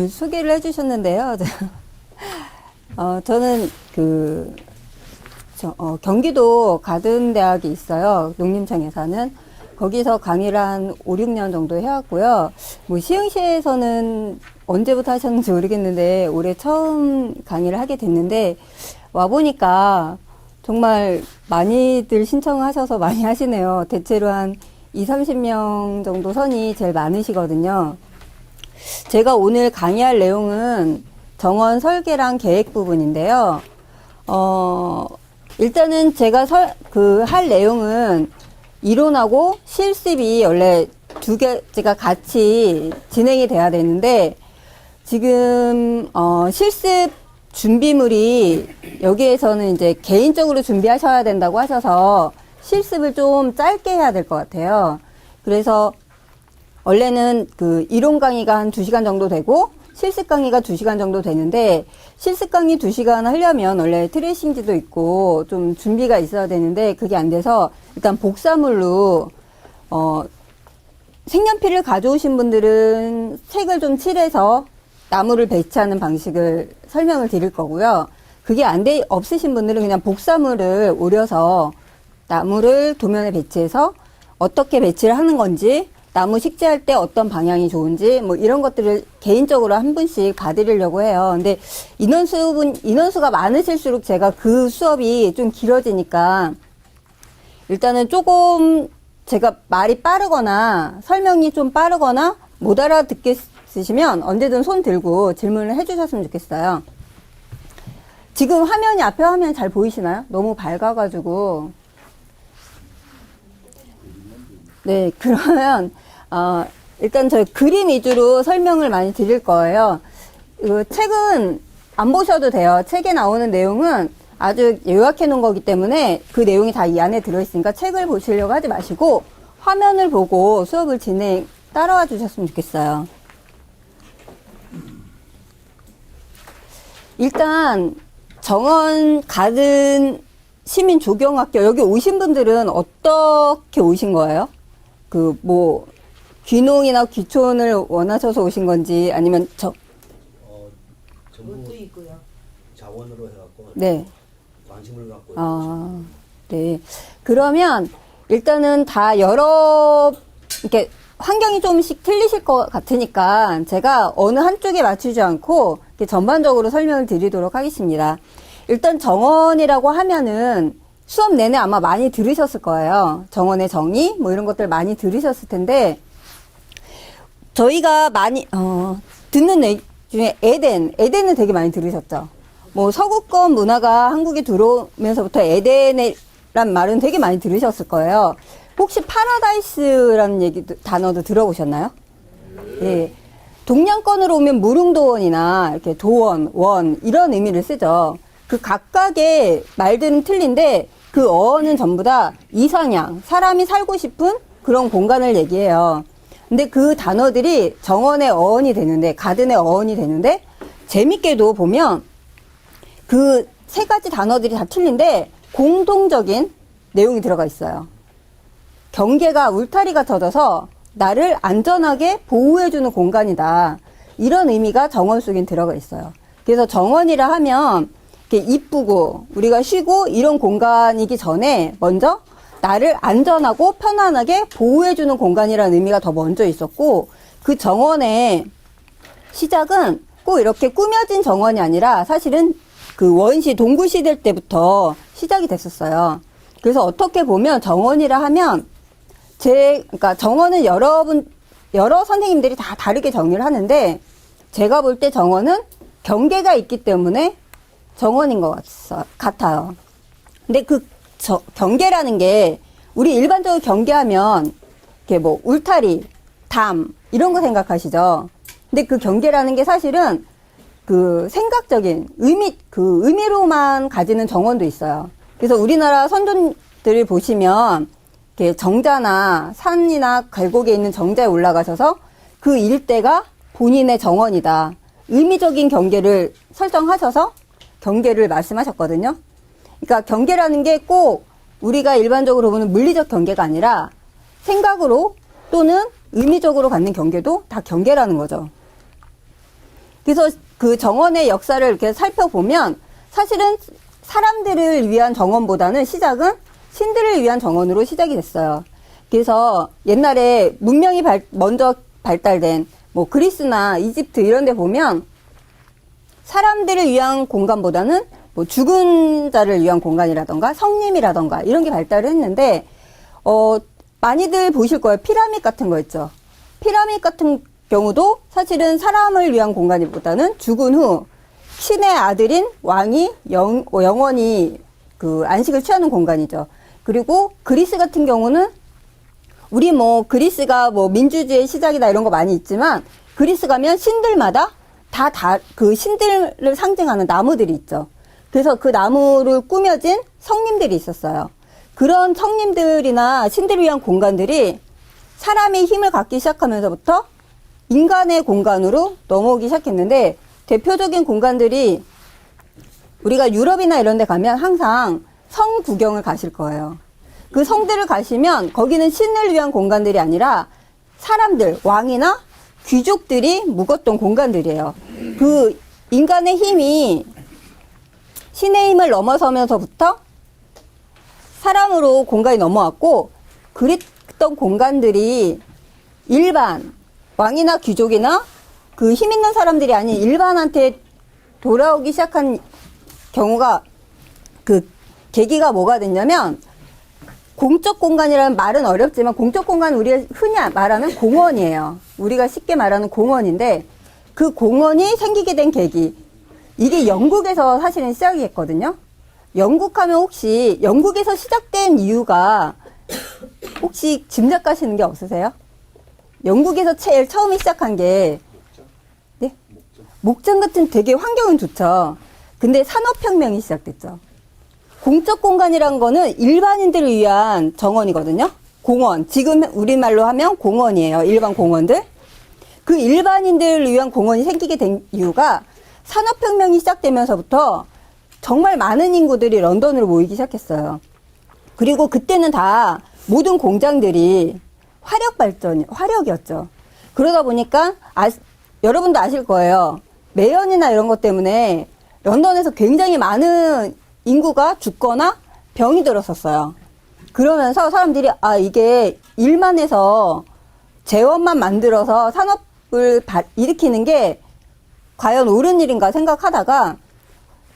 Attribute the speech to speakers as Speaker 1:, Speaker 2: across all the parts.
Speaker 1: 소개를 해주셨는데요. 저는 경기도 가든대학이 있어요. 농림청에서는. 거기서 강의를 한 5, 6년 정도 해왔고요. 뭐 시흥시에서는 언제부터 하셨는지 모르겠는데 올해 처음 강의를 하게 됐는데 와보니까 정말 많이들 신청하셔서 많이 하시네요. 대체로 한 20, 30명 정도 선이 제일 많으시거든요. 제가 오늘 강의할 내용은 정원 설계랑 계획 부분인데요. 일단은 제가 할 내용은 이론하고 실습이 원래 두 개가 같이 진행이 돼야 되는데, 지금, 실습 준비물이 여기에서는 이제 개인적으로 준비하셔야 된다고 하셔서 실습을 좀 짧게 해야 될 것 같아요. 그래서 원래는 이론 강의가 한 2시간 정도 되고 실습 강의가 2시간 정도 되는데, 실습 강의 2시간 하려면 원래 트레이싱지도 있고 좀 준비가 있어야 되는데 그게 안 돼서 일단 복사물로 색연필을 가져오신 분들은 색을 좀 칠해서 나무를 배치하는 방식을 설명을 드릴 거고요. 그게 없으신 분들은 그냥 복사물을 오려서 나무를 도면에 배치해서 어떻게 배치를 하는 건지, 나무 식재할 때 어떤 방향이 좋은지, 뭐 이런 것들을 개인적으로 한 분씩 봐드리려고 해요. 근데 인원수가 많으실수록 제가 그 수업이 좀 길어지니까 일단은 조금 제가 말이 빠르거나 설명이 좀 빠르거나 못 알아듣겠으시면 언제든 손 들고 질문을 해주셨으면 좋겠어요. 지금 앞에 화면 잘 보이시나요? 너무 밝아가지고. 네, 그러면 일단 저희 그림 위주로 설명을 많이 드릴 거예요. 책은 안 보셔도 돼요. 책에 나오는 내용은 아주 요약해 놓은 거기 때문에 그 내용이 다 이 안에 들어있으니까 책을 보시려고 하지 마시고 화면을 보고 수업을 따라와 주셨으면 좋겠어요. 일단 정원 가든 시민조경학교 여기 오신 분들은 어떻게 오신 거예요? 귀농이나 귀촌을 원하셔서 오신 건지 아니면
Speaker 2: 전부 있고요. 자원으로 해갖고
Speaker 1: 네.
Speaker 2: 관심을 갖고
Speaker 1: 네. 그러면 일단은 다 이렇게 환경이 조금씩 틀리실 것 같으니까 제가 어느 한쪽에 맞추지 않고 이렇게 전반적으로 설명을 드리도록 하겠습니다. 일단 정원이라고 하면은 수업 내내 아마 많이 들으셨을 거예요. 정원의 정의 뭐 이런 것들 많이 들으셨을 텐데, 저희가 많이 듣는 애 중에 에덴은 되게 많이 들으셨죠. 뭐 서구권 문화가 한국에 들어오면서부터 에덴이란 말은 되게 많이 들으셨을 거예요. 혹시 파라다이스라는 단어도 들어보셨나요? 예. 동양권으로 오면 무릉도원이나 이렇게 도원, 원 이런 의미를 쓰죠. 그 각각의 말들은 틀린데 그 어원은 전부 다 이상향, 사람이 살고 싶은 그런 공간을 얘기해요. 근데 그 단어들이 정원의 어원이 되는데, 가든의 어원이 되는데, 재밌게도 보면 그 세 가지 단어들이 다 틀린데 공통적인 내용이 들어가 있어요. 경계가 울타리가 쳐져서 나를 안전하게 보호해주는 공간이다. 이런 의미가 정원 속엔 들어가 있어요. 그래서 정원이라 하면 이렇게 이쁘고 우리가 쉬고 이런 공간이기 전에 먼저 나를 안전하고 편안하게 보호해주는 공간이라는 의미가 더 먼저 있었고, 그 정원의 시작은 꼭 이렇게 꾸며진 정원이 아니라 사실은 그 원시 동구시대 때부터 시작이 됐었어요. 그래서 어떻게 보면 정원이라 하면 그러니까 정원은 여러 선생님들이 다 다르게 정의를 하는데, 제가 볼 때 정원은 경계가 있기 때문에 정원인 것 같아요. 근데 경계라는 게 우리 일반적으로 경계하면 이렇게 뭐 울타리, 담 이런 거 생각하시죠. 근데 그 경계라는 게 사실은 그 생각적인 의미로만 가지는 정원도 있어요. 그래서 우리나라 선조들을 보시면 이렇게 정자나 산이나 계곡에 있는 정자에 올라가셔서 그 일대가 본인의 정원이다. 의미적인 경계를 설정하셔서 경계를 말씀하셨거든요. 그러니까 경계라는 게 꼭 우리가 일반적으로 보는 물리적 경계가 아니라 생각으로 또는 의미적으로 갖는 경계도 다 경계라는 거죠. 그래서 그 정원의 역사를 이렇게 살펴보면 사실은 사람들을 위한 정원보다는 시작은 신들을 위한 정원으로 시작이 됐어요. 그래서 옛날에 문명이 먼저 발달된 뭐 그리스나 이집트 이런 데 보면 사람들을 위한 공간보다는 뭐 죽은 자를 위한 공간이라던가 성림이라던가 이런 게 발달을 했는데 많이들 보실 거예요. 피라밋 같은 거 있죠. 피라밋 같은 경우도 사실은 사람을 위한 공간보다는 죽은 후 신의 아들인 왕이 영원히 그 안식을 취하는 공간이죠. 그리고 그리스 같은 경우는 우리 뭐 그리스가 뭐 민주주의의 시작이다 이런 거 많이 있지만 그리스 가면 신들마다 다 그 신들을 상징하는 나무들이 있죠. 그래서 그 나무를 꾸며진 성림들이 있었어요. 그런 성림들이나 신들을 위한 공간들이 사람이 힘을 갖기 시작하면서부터 인간의 공간으로 넘어오기 시작했는데 대표적인 공간들이 우리가 유럽이나 이런 데 가면 항상 성 구경을 가실 거예요. 그 성들을 가시면 거기는 신을 위한 공간들이 아니라 사람들, 왕이나 귀족들이 묵었던 공간들이에요. 그 인간의 힘이 신의 힘을 넘어서면서부터 사람으로 공간이 넘어왔고 그랬던 공간들이 일반 왕이나 귀족이나 그 힘 있는 사람들이 아닌 일반한테 돌아오기 시작한 경우가 그 계기가 뭐가 됐냐면 공적 공간이라는 말은 어렵지만 공적 공간은 우리가 흔히 말하는 공원이에요. 우리가 쉽게 말하는 공원인데 그 공원이 생기게 된 계기 이게 영국에서 사실은 시작이 했거든요. 영국 하면 혹시 영국에서 시작된 이유가 혹시 짐작가시는 게 없으세요? 영국에서 제일 처음에 시작한 게 네? 목장 같은 되게 환경은 좋죠. 근데 산업혁명이 시작됐죠. 공적 공간이란 거는 일반인들을 위한 정원이거든요. 공원. 지금 우리말로 하면 공원이에요. 일반 공원들. 그 일반인들을 위한 공원이 생기게 된 이유가 산업혁명이 시작되면서부터 정말 많은 인구들이 런던으로 모이기 시작했어요. 그리고 그때는 다 모든 공장들이 화력이었죠. 그러다 보니까 여러분도 아실 거예요. 매연이나 이런 것 때문에 런던에서 굉장히 많은 인구가 죽거나 병이 들었었어요. 그러면서 사람들이 이게 일만 해서 재원만 만들어서 산업을 일으키는 게 과연 옳은 일인가 생각하다가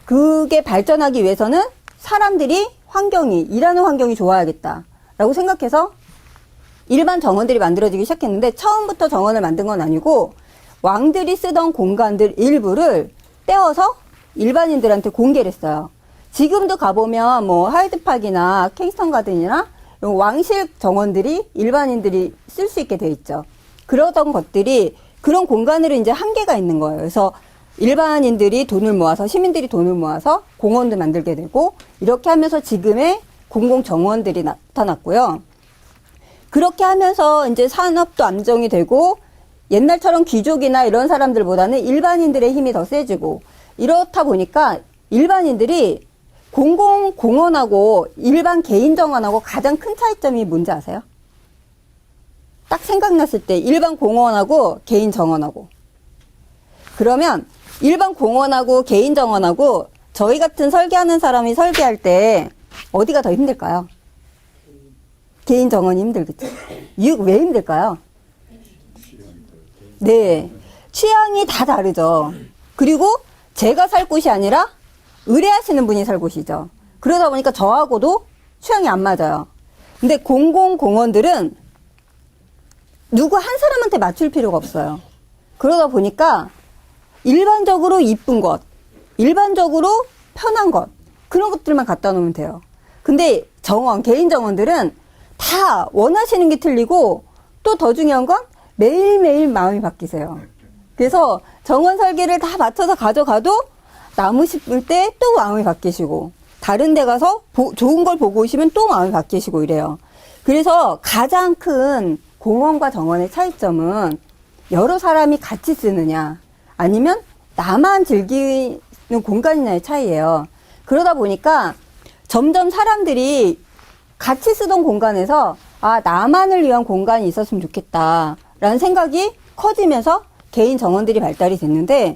Speaker 1: 그게 발전하기 위해서는 사람들이 일하는 환경이 좋아야겠다라고 생각해서 일반 정원들이 만들어지기 시작했는데 처음부터 정원을 만든 건 아니고 왕들이 쓰던 공간들 일부를 떼어서 일반인들한테 공개를 했어요. 지금도 가보면 뭐 하이드파크나 킹스턴 가든이나 왕실 정원들이 일반인들이 쓸 수 있게 돼 있죠. 그러던 것들이 그런 공간으로 이제 한계가 있는 거예요. 그래서 일반인들이 돈을 모아서 시민들이 돈을 모아서 공원도 만들게 되고 이렇게 하면서 지금의 공공 정원들이 나타났고요. 그렇게 하면서 이제 산업도 안정이 되고 옛날처럼 귀족이나 이런 사람들보다는 일반인들의 힘이 더 세지고 이렇다 보니까 일반인들이 공공 공원하고 일반 개인 정원하고 가장 큰 차이점이 뭔지 아세요? 딱 생각났을 때 일반 공원하고 개인 정원하고 그러면 일반 공원하고 개인 정원하고 저희 같은 설계하는 사람이 설계할 때 어디가 더 힘들까요? 개인 정원이 힘들겠죠. 왜 힘들까요? 네. 취향이 다 다르죠. 그리고 제가 살 곳이 아니라 의뢰하시는 분이 살 곳이죠. 그러다 보니까 저하고도 취향이 안 맞아요. 근데 공공공원들은 누구 한 사람한테 맞출 필요가 없어요. 그러다 보니까 일반적으로 이쁜 것, 일반적으로 편한 것, 그런 것들만 갖다 놓으면 돼요. 근데 개인 정원들은 다 원하시는 게 틀리고 또 더 중요한 건 매일매일 마음이 바뀌세요. 그래서 정원 설계를 다 맞춰서 가져가도 나무 심을 때 또 마음이 바뀌시고 다른 데 가서 좋은 걸 보고 오시면 또 마음이 바뀌시고 이래요. 그래서 가장 큰 공원과 정원의 차이점은 여러 사람이 같이 쓰느냐 아니면 나만 즐기는 공간이냐의 차이예요. 그러다 보니까 점점 사람들이 같이 쓰던 공간에서 아, 나만을 위한 공간이 있었으면 좋겠다라는 생각이 커지면서 개인 정원들이 발달이 됐는데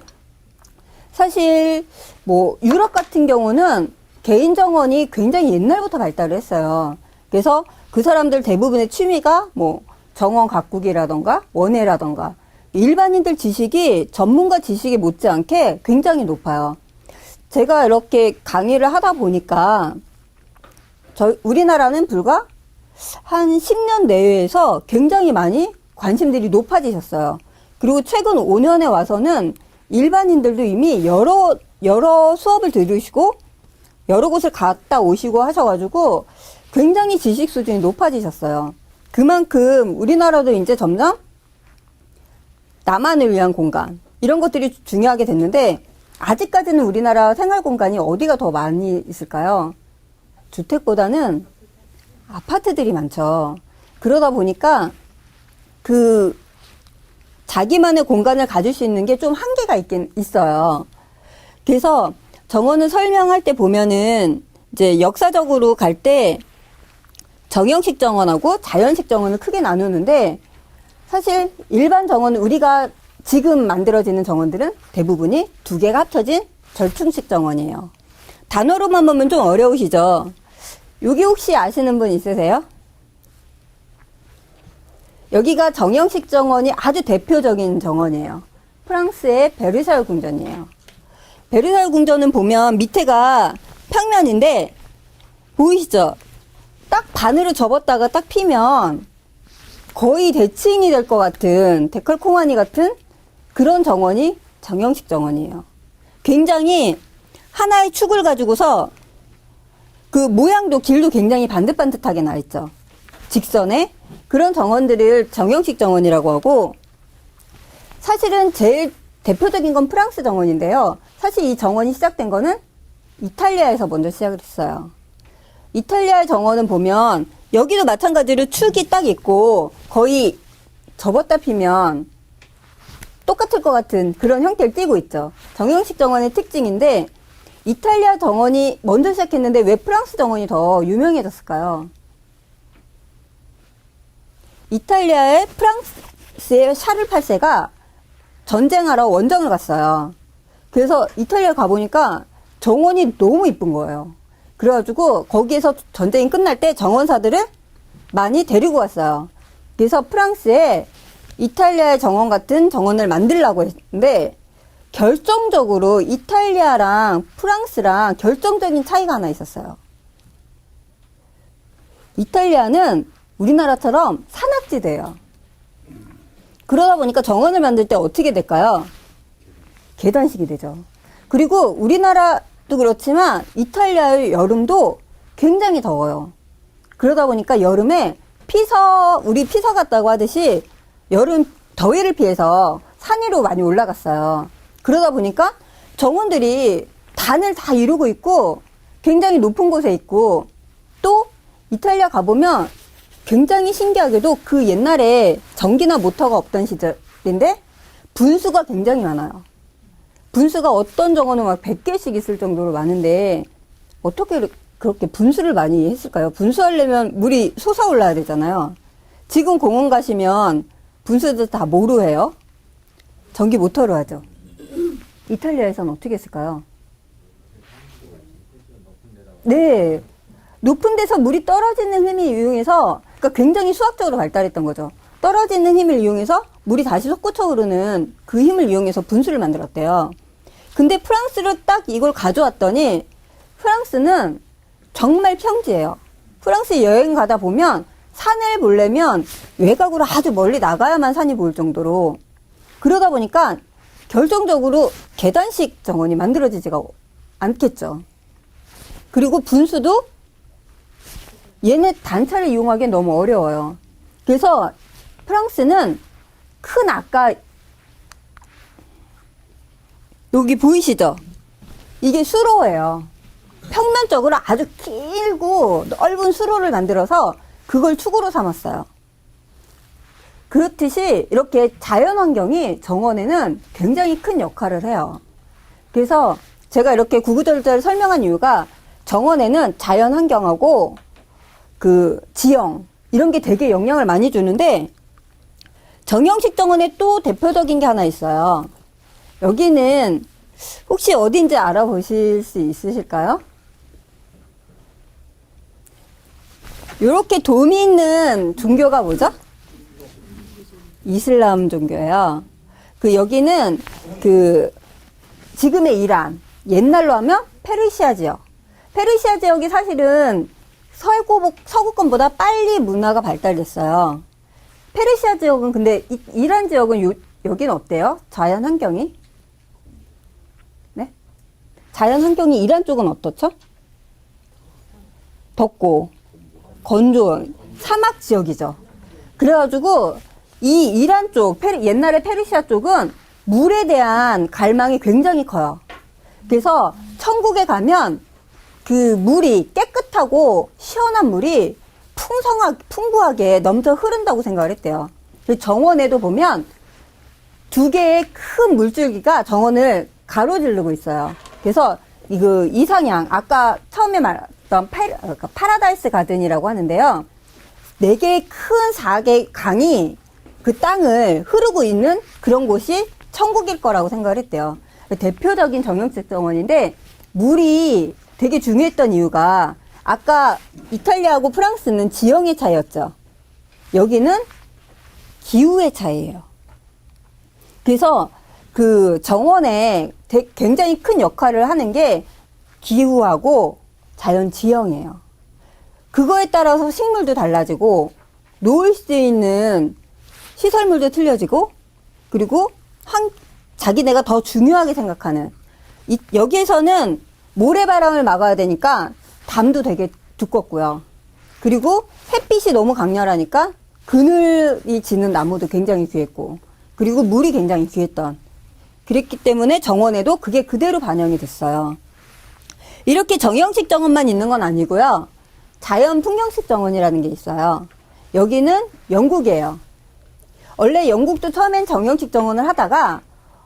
Speaker 1: 사실 뭐 유럽 같은 경우는 개인 정원이 굉장히 옛날부터 발달을 했어요. 그래서 그 사람들 대부분의 취미가 뭐 정원 가꾸기라던가 원예라던가 일반인들 지식이 전문가 지식에 못지않게 굉장히 높아요. 제가 이렇게 강의를 하다 보니까 우리나라는 불과 한 10년 내외에서 굉장히 많이 관심들이 높아지셨어요. 그리고 최근 5년에 와서는 일반인들도 이미 여러 수업을 들으시고 여러 곳을 갔다 오시고 하셔가지고 굉장히 지식 수준이 높아지셨어요. 그만큼 우리나라도 이제 점점 나만을 위한 공간 이런 것들이 중요하게 됐는데 아직까지는 우리나라 생활 공간이 어디가 더 많이 있을까요? 주택보다는 아파트들이 많죠. 그러다 보니까 그 자기만의 공간을 가질 수 있는 게 좀 한계가 있긴 있어요. 그래서 정원을 설명할 때 보면은 이제 역사적으로 갈 때 정형식 정원하고 자연식 정원을 크게 나누는데 사실 일반 정원 우리가 지금 만들어지는 정원들은 대부분이 두 개가 합쳐진 절충식 정원이에요. 단어로만 보면 좀 어려우시죠? 여기 혹시 아시는 분 있으세요? 여기가 정형식 정원이 아주 대표적인 정원이에요. 프랑스의 베르사유 궁전이에요. 베르사유 궁전은 보면 밑에가 평면인데 보이시죠? 딱 반으로 접었다가 딱 피면 거의 대칭이 될 것 같은 데컬코마니 같은 그런 정원이 정형식 정원이에요. 굉장히 하나의 축을 가지고서 그 모양도 길도 굉장히 반듯반듯하게 나 있죠. 직선에 그런 정원들을 정형식 정원이라고 하고 사실은 제일 대표적인 건 프랑스 정원인데요. 사실 이 정원이 시작된 거는 이탈리아에서 먼저 시작을 했어요. 이탈리아의 정원은 보면 여기도 마찬가지로 축이 딱 있고 거의 접었다 피면 똑같을 것 같은 그런 형태를 띠고 있죠. 정형식 정원의 특징인데 이탈리아 정원이 먼저 시작했는데 왜 프랑스 정원이 더 유명해졌을까요? 이탈리아의 프랑스의 샤를 8세가 전쟁하러 원정을 갔어요. 그래서 이탈리아 가보니까 정원이 너무 이쁜 거예요. 그래가지고 거기에서 전쟁이 끝날 때 정원사들을 많이 데리고 왔어요. 그래서 프랑스에 이탈리아의 정원 같은 정원을 만들려고 했는데 결정적으로 이탈리아랑 프랑스랑 결정적인 차이가 하나 있었어요. 이탈리아는 우리나라처럼 산악지대예요. 그러다 보니까 정원을 만들 때 어떻게 될까요? 계단식이 되죠. 그리고 우리나라도 그렇지만 이탈리아의 여름도 굉장히 더워요. 그러다 보니까 여름에 우리 피서 갔다고 하듯이 여름 더위를 피해서 산 위로 많이 올라갔어요. 그러다 보니까 정원들이 단을 다 이루고 있고 굉장히 높은 곳에 있고 또 이탈리아 가보면 굉장히 신기하게도 그 옛날에 전기나 모터가 없던 시절인데 분수가 굉장히 많아요. 분수가 어떤 정원은 막 100개씩 있을 정도로 많은데 어떻게 그렇게 분수를 많이 했을까요? 분수하려면 물이 솟아올라야 되잖아요. 지금 공원 가시면 분수들 다 뭐로 해요? 전기 모터로 하죠. 이탈리아에서는 어떻게 했을까요? 네. 높은 데서 물이 떨어지는 힘을 이용해서, 그러니까 굉장히 수학적으로 발달했던 거죠. 떨어지는 힘을 이용해서 물이 다시 솟구쳐 오르는 그 힘을 이용해서 분수를 만들었대요. 근데 프랑스로 딱 이걸 가져왔더니 프랑스는 정말 평지예요. 프랑스 여행 가다 보면 산을 보려면 외곽으로 아주 멀리 나가야만 산이 보일 정도로 그러다 보니까 결정적으로 계단식 정원이 만들어지지가 않겠죠. 그리고 분수도 얘네 단차를 이용하기엔 너무 어려워요. 그래서 프랑스는 큰 아까 여기 보이시죠? 이게 수로예요. 평면적으로 아주 길고 넓은 수로를 만들어서 그걸 축으로 삼았어요. 그렇듯이 이렇게 자연환경이 정원에는 굉장히 큰 역할을 해요. 그래서 제가 이렇게 구구절절 설명한 이유가 정원에는 자연환경하고 그 지형 이런 게 되게 영향을 많이 주는데 정형식 정원에 또 대표적인 게 하나 있어요. 여기는 혹시 어딘지 알아보실 수 있으실까요? 이렇게 돔이 있는 종교가 뭐죠? 이슬람 종교예요. 그 여기는 그 지금의 이란, 옛날로 하면 페르시아 지역. 페르시아 지역이 사실은 서구권보다 빨리 문화가 발달됐어요. 페르시아 지역은 근데 이란 지역은 여기는 어때요? 자연 환경이? 네? 자연 환경이 이란 쪽은 어떻죠? 덥고 건조, 사막 지역이죠. 그래가지고 이 이란 쪽, 옛날에 페르시아 쪽은 물에 대한 갈망이 굉장히 커요. 그래서 천국에 가면 그 물이 깨끗하고 시원한 물이 풍부하게 넘쳐 흐른다고 생각을 했대요. 정원에도 보면 두 개의 큰 물줄기가 정원을 가로지르고 있어요. 그래서 이거 이상향, 아까 처음에 말했던 파라다이스 가든이라고 하는데요. 4개의 큰 4개의 강이 그 땅을 흐르고 있는 그런 곳이 천국일 거라고 생각을 했대요. 대표적인 정형식 정원인데 물이 되게 중요했던 이유가 아까 이탈리아하고 프랑스는 지형의 차이였죠. 여기는 기후의 차이예요. 그래서 그 정원에 굉장히 큰 역할을 하는 게 기후하고 자연 지형이에요. 그거에 따라서 식물도 달라지고 놓을 수 있는 시설물도 틀려지고 그리고 자기네가 더 중요하게 생각하는 여기에서는 모래바람을 막아야 되니까 담도 되게 두껍고요. 그리고 햇빛이 너무 강렬하니까 그늘이 지는 나무도 굉장히 귀했고 그리고 물이 굉장히 귀했던 그랬기 때문에 정원에도 그게 그대로 반영이 됐어요. 이렇게 정형식 정원만 있는 건 아니고요. 자연 풍경식 정원이라는 게 있어요. 여기는 영국이에요. 원래 영국도 처음엔 정형식 정원을 하다가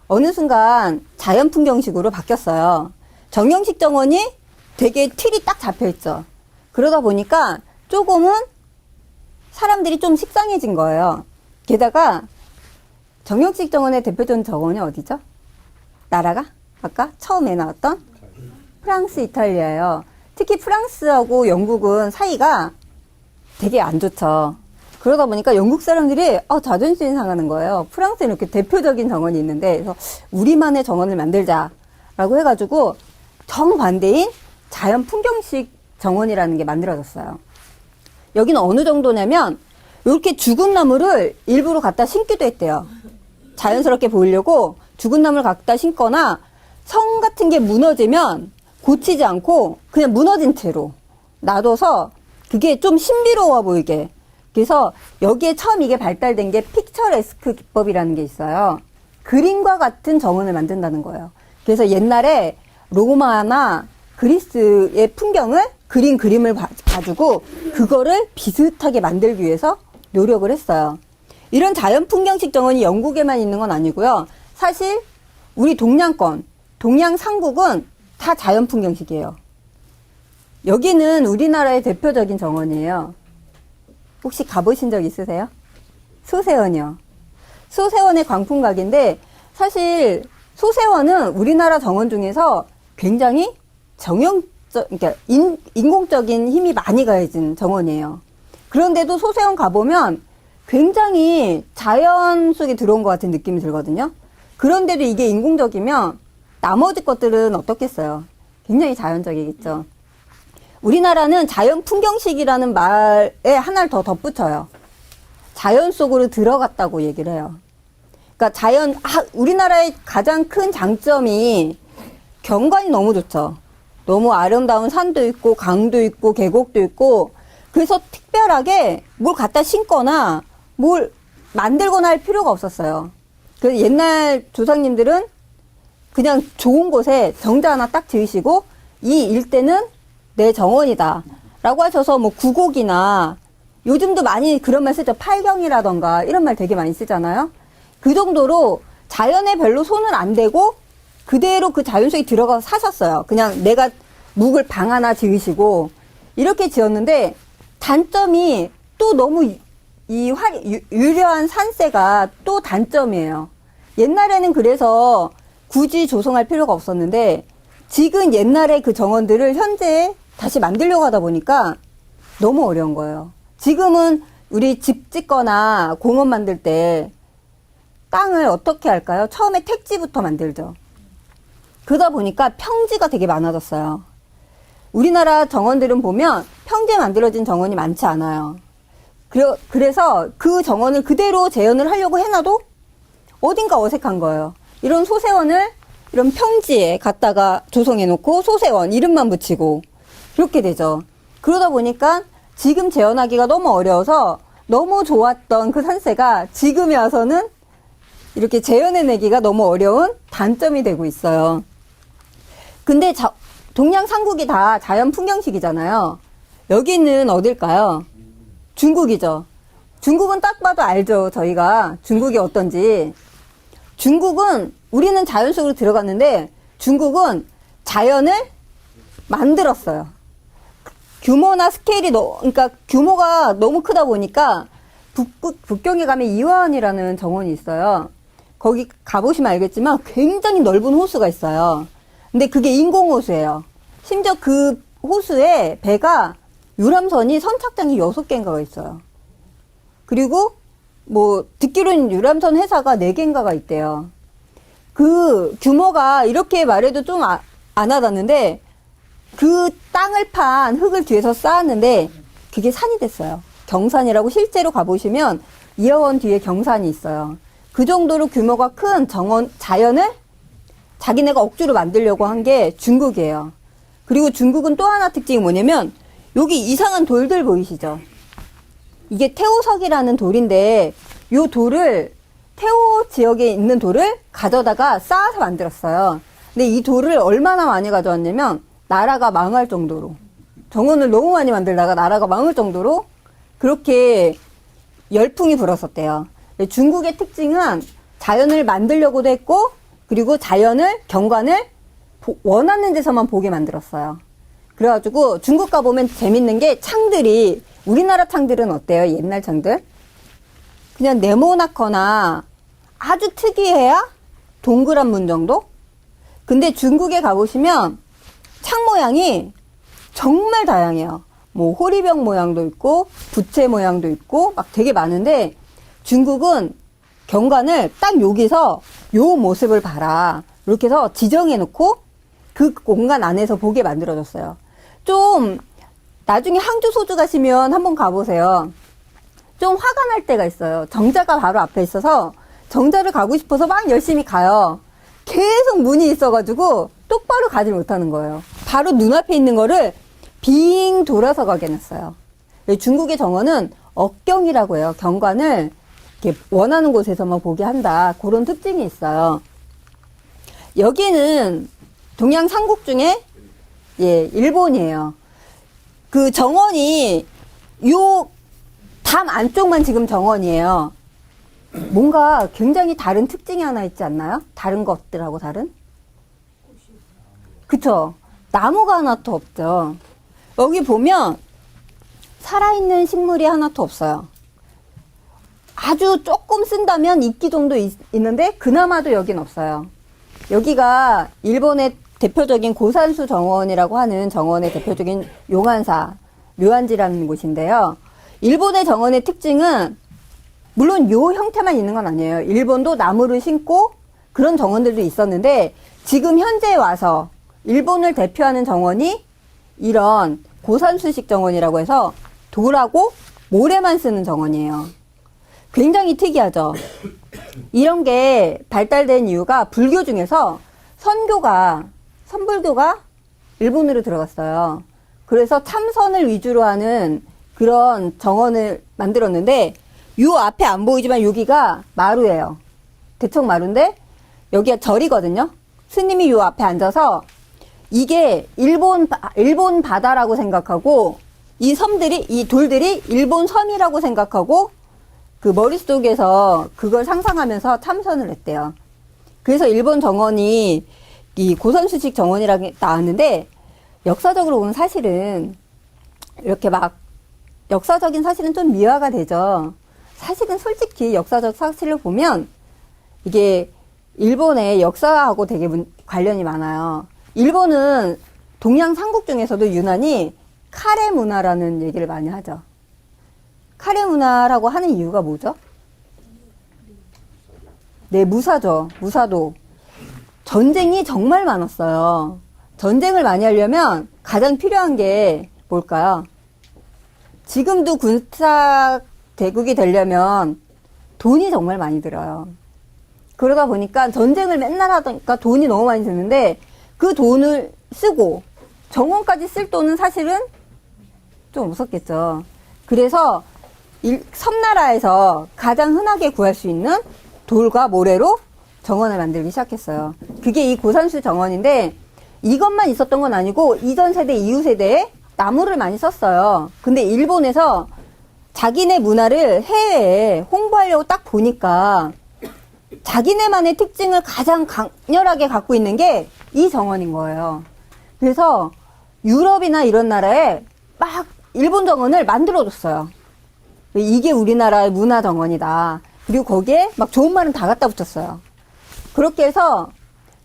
Speaker 1: 어느 순간 자연 풍경식으로 바뀌었어요. 정형식 정원이 되게 틀이 딱 잡혀 있죠. 그러다 보니까 조금은 사람들이 좀 식상해진 거예요. 게다가 정형식 정원의 대표적인 정원이 어디죠? 나라가? 아까 처음에 나왔던 프랑스, 이탈리아예요. 특히 프랑스하고 영국은 사이가 되게 안 좋죠. 그러다 보니까 영국 사람들이 자존심이 상하는 거예요. 프랑스에는 이렇게 대표적인 정원이 있는데 그래서 우리만의 정원을 만들자라고 해가지고 정반대인 자연 풍경식 정원이라는 게 만들어졌어요. 여기는 어느 정도냐면 이렇게 죽은 나무를 일부러 갖다 심기도 했대요. 자연스럽게 보이려고 죽은 나무를 갖다 심거나 성 같은 게 무너지면 고치지 않고 그냥 무너진 채로 놔둬서 그게 좀 신비로워 보이게. 그래서 여기에 처음 이게 발달된 게 픽처레스크 기법이라는 게 있어요. 그림과 같은 정원을 만든다는 거예요. 그래서 옛날에 로마나 그리스의 풍경을 그림을 봐주고 그거를 비슷하게 만들기 위해서 노력을 했어요. 이런 자연 풍경식 정원이 영국에만 있는 건 아니고요. 사실 우리 동양권, 동양 삼국은 다 자연 풍경식이에요. 여기는 우리나라의 대표적인 정원이에요. 혹시 가보신 적 있으세요? 소세원이요. 소세원의 광풍각인데 사실 소세원은 우리나라 정원 중에서 굉장히 그러니까 인공적인 힘이 많이 가해진 정원이에요. 그런데도 소세원 가보면 굉장히 자연 속에 들어온 것 같은 느낌이 들거든요. 그런데도 이게 인공적이면 나머지 것들은 어떻겠어요? 굉장히 자연적이겠죠. 우리나라는 자연 풍경식이라는 말에 하나를 더 덧붙여요. 자연 속으로 들어갔다고 얘기를 해요. 그러니까 우리나라의 가장 큰 장점이 경관이 너무 좋죠. 너무 아름다운 산도 있고 강도 있고 계곡도 있고 그래서 특별하게 뭘 갖다 심거나 뭘 만들거나 할 필요가 없었어요. 그래서 옛날 조상님들은 그냥 좋은 곳에 정자 하나 딱 지으시고 이 일대는 내 정원이다 라고 하셔서 뭐 구곡이나 요즘도 많이 그런 말 쓰죠. 팔경이라던가 이런 말 되게 많이 쓰잖아요. 그 정도로 자연에 별로 손을 안 대고 그대로 그 자연 속에 들어가서 사셨어요. 그냥 내가 묵을 방 하나 지으시고 이렇게 지었는데 단점이 또 너무 유려한 산세가 또 단점이에요. 옛날에는 그래서 굳이 조성할 필요가 없었는데 지금 옛날에 그 정원들을 현재 다시 만들려고 하다 보니까 너무 어려운 거예요. 지금은 우리 집 짓거나 공원 만들 때 땅을 어떻게 할까요? 처음에 택지부터 만들죠. 그러다 보니까 평지가 되게 많아졌어요. 우리나라 정원들은 보면 평지에 만들어진 정원이 많지 않아요. 그래서 그 정원을 그대로 재현을 하려고 해놔도 어딘가 어색한 거예요. 이런 소세원을 이런 평지에 갖다가 조성해놓고 소세원 이름만 붙이고 그렇게 되죠. 그러다 보니까 지금 재현하기가 너무 어려워서 너무 좋았던 그 산세가 지금에 와서는 이렇게 재현해내기가 너무 어려운 단점이 되고 있어요. 근데 동양삼국이 다 자연 풍경식이잖아요. 여기는 어딜까요? 중국이죠. 중국은 딱 봐도 알죠. 저희가 중국이 어떤지. 중국은 우리는 자연 속으로 들어갔는데 중국은 자연을 만들었어요. 규모나 스케일이 그러니까 규모가 너무 크다 보니까 북경에 가면 이화원이라는 정원이 있어요. 거기 가보시면 알겠지만 굉장히 넓은 호수가 있어요. 근데 그게 인공호수예요. 심지어 그 호수에 배가 유람선이 선착장이 6개인가가 있어요. 그리고 뭐 듣기로는 유람선 회사가 4개인가가 있대요. 그 규모가 이렇게 말해도 좀 안 와닿는데 그 땅을 판 흙을 뒤에서 쌓았는데 그게 산이 됐어요. 경산이라고 실제로 가보시면 이화원 뒤에 경산이 있어요. 그 정도로 규모가 큰 자연을 자기네가 억지로 만들려고 한 게 중국이에요. 그리고 중국은 또 하나 특징이 뭐냐면 여기 이상한 돌들 보이시죠? 이게 태오석이라는 돌인데 이 돌을 태오 지역에 있는 돌을 가져다가 쌓아서 만들었어요. 근데 이 돌을 얼마나 많이 가져왔냐면 나라가 망할 정도로 정원을 너무 많이 만들다가 나라가 망할 정도로 그렇게 열풍이 불었었대요. 중국의 특징은 자연을 만들려고도 했고 그리고 경관을 원하는 데서만 보게 만들었어요. 그래가지고 중국 가보면 재밌는 게 창들이 우리나라 창들은 어때요? 옛날 창들? 그냥 네모나거나 아주 특이해야 동그란 문 정도? 근데 중국에 가보시면 창 모양이 정말 다양해요. 뭐 호리병 모양도 있고 부채 모양도 있고 막 되게 많은데 중국은 경관을 딱 여기서 요 모습을 봐라 이렇게 해서 지정해 놓고 그 공간 안에서 보게 만들어졌어요. 좀 나중에 항주 소주 가시면 한번 가보세요. 좀 화가 날 때가 있어요. 정자가 바로 앞에 있어서 정자를 가고 싶어서 막 열심히 가요. 계속 문이 있어가지고 똑바로 가지 못하는 거예요. 바로 눈앞에 있는 거를 빙 돌아서 가게 해놨어요. 중국의 정원은 억경이라고 해요. 경관을 이렇게 원하는 곳에서만 보게 한다. 그런 특징이 있어요. 여기는 동양 삼국 중에 일본이에요. 그 정원이 요 담 안쪽만 지금 정원이에요. 뭔가 굉장히 다른 특징이 하나 있지 않나요? 다른 것들하고 다른? 그쵸? 나무가 하나도 없죠. 여기 보면 살아있는 식물이 하나도 없어요. 아주 조금 쓴다면 이끼 정도 있는데 그나마도 여긴 없어요. 여기가 일본의 대표적인 고산수 정원이라고 하는 정원의 대표적인 용안사 묘안지라는 곳인데요. 일본의 정원의 특징은 물론 요 형태만 있는 건 아니에요. 일본도 나무를 심고 그런 정원들도 있었는데 지금 현재에 와서 일본을 대표하는 정원이 이런 고산수식 정원이라고 해서 돌하고 모래만 쓰는 정원이에요. 굉장히 특이하죠. 이런 게 발달된 이유가 불교 중에서 선불교가 일본으로 들어갔어요. 그래서 참선을 위주로 하는 그런 정원을 만들었는데 요 앞에 안 보이지만 여기가 마루예요. 대청 마루인데 여기가 절이거든요. 스님이 요 앞에 앉아서 이게 일본 바다라고 생각하고 이 섬들이, 이 돌들이 일본 섬이라고 생각하고 그 머릿속에서 그걸 상상하면서 참선을 했대요. 그래서 일본 정원이 이 고선수식 정원이라고 나왔는데 역사적으로 보면 사실은 이렇게 막 역사적인 사실은 좀 미화가 되죠. 사실은 솔직히 역사적 사실을 보면 이게 일본의 역사하고 되게 관련이 많아요. 일본은 동양 삼국 중에서도 유난히 카레 문화라는 얘기를 많이 하죠. 카레 문화라고 하는 이유가 뭐죠? 네, 무사죠. 무사도. 전쟁이 정말 많았어요. 전쟁을 많이 하려면 가장 필요한 게 뭘까요? 지금도 군사 대국이 되려면 돈이 정말 많이 들어요. 그러다 보니까 전쟁을 맨날 하니까 돈이 너무 많이 드는데 그 돈을 쓰고 정원까지 쓸 돈은 사실은 좀 무섭겠죠. 그래서 섬나라에서 가장 흔하게 구할 수 있는 돌과 모래로 정원을 만들기 시작했어요. 그게 이 고산수 정원인데 이것만 있었던 건 아니고 이전 세대, 이후 세대에 나무를 많이 썼어요. 근데 일본에서 자기네 문화를 해외에 홍보하려고 딱 보니까 자기네만의 특징을 가장 강렬하게 갖고 있는 게 이 정원인 거예요. 그래서 유럽이나 이런 나라에 막 일본 정원을 만들어줬어요. 이게 우리나라의 문화 정원이다. 그리고 거기에 막 좋은 말은 다 갖다 붙였어요. 그렇게 해서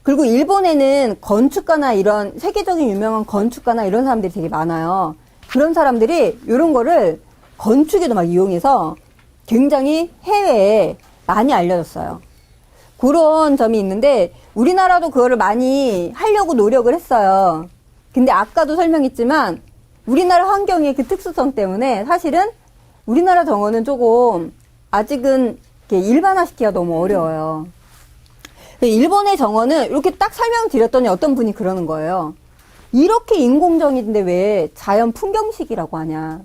Speaker 1: 그리고 일본에는 건축가나 이런 세계적인 유명한 건축가나 이런 사람들이 되게 많아요. 그런 사람들이 이런 거를 건축에도 막 이용해서 굉장히 해외에 많이 알려졌어요. 그런 점이 있는데 우리나라도 그거를 많이 하려고 노력을 했어요. 근데 아까도 설명했지만 우리나라 환경의 그 특수성 때문에 사실은 우리나라 정원은 조금 아직은 이렇게 일반화시키기가 너무 어려워요. 일본의 정원은 이렇게 딱 설명드렸더니 어떤 분이 그러는 거예요. 이렇게 인공적인데 왜 자연 풍경식이라고 하냐.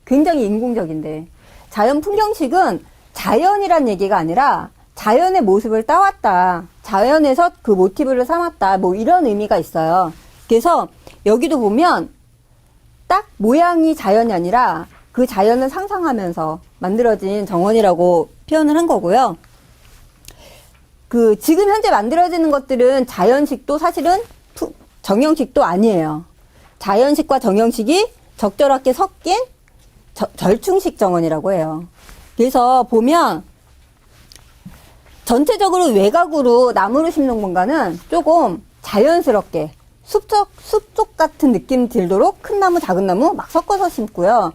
Speaker 1: 굉장히 인공적인데. 자연 풍경식은 자연이란 얘기가 아니라 자연의 모습을 따왔다. 자연에서 그 모티브를 삼았다. 뭐 이런 의미가 있어요. 그래서 여기도 보면 딱 모양이 자연이 아니라 그 자연을 상상하면서 만들어진 정원이라고 표현을 한 거고요. 그 지금 현재 만들어지는 것들은 자연식도 사실은 정형식도 아니에요. 자연식과 정형식이 적절하게 섞인 절충식 정원이라고 해요. 그래서 보면 전체적으로 외곽으로 나무를 심는 공간은 조금 자연스럽게 숲 쪽 같은 느낌 들도록 큰 나무, 작은 나무 막 섞어서 심고요.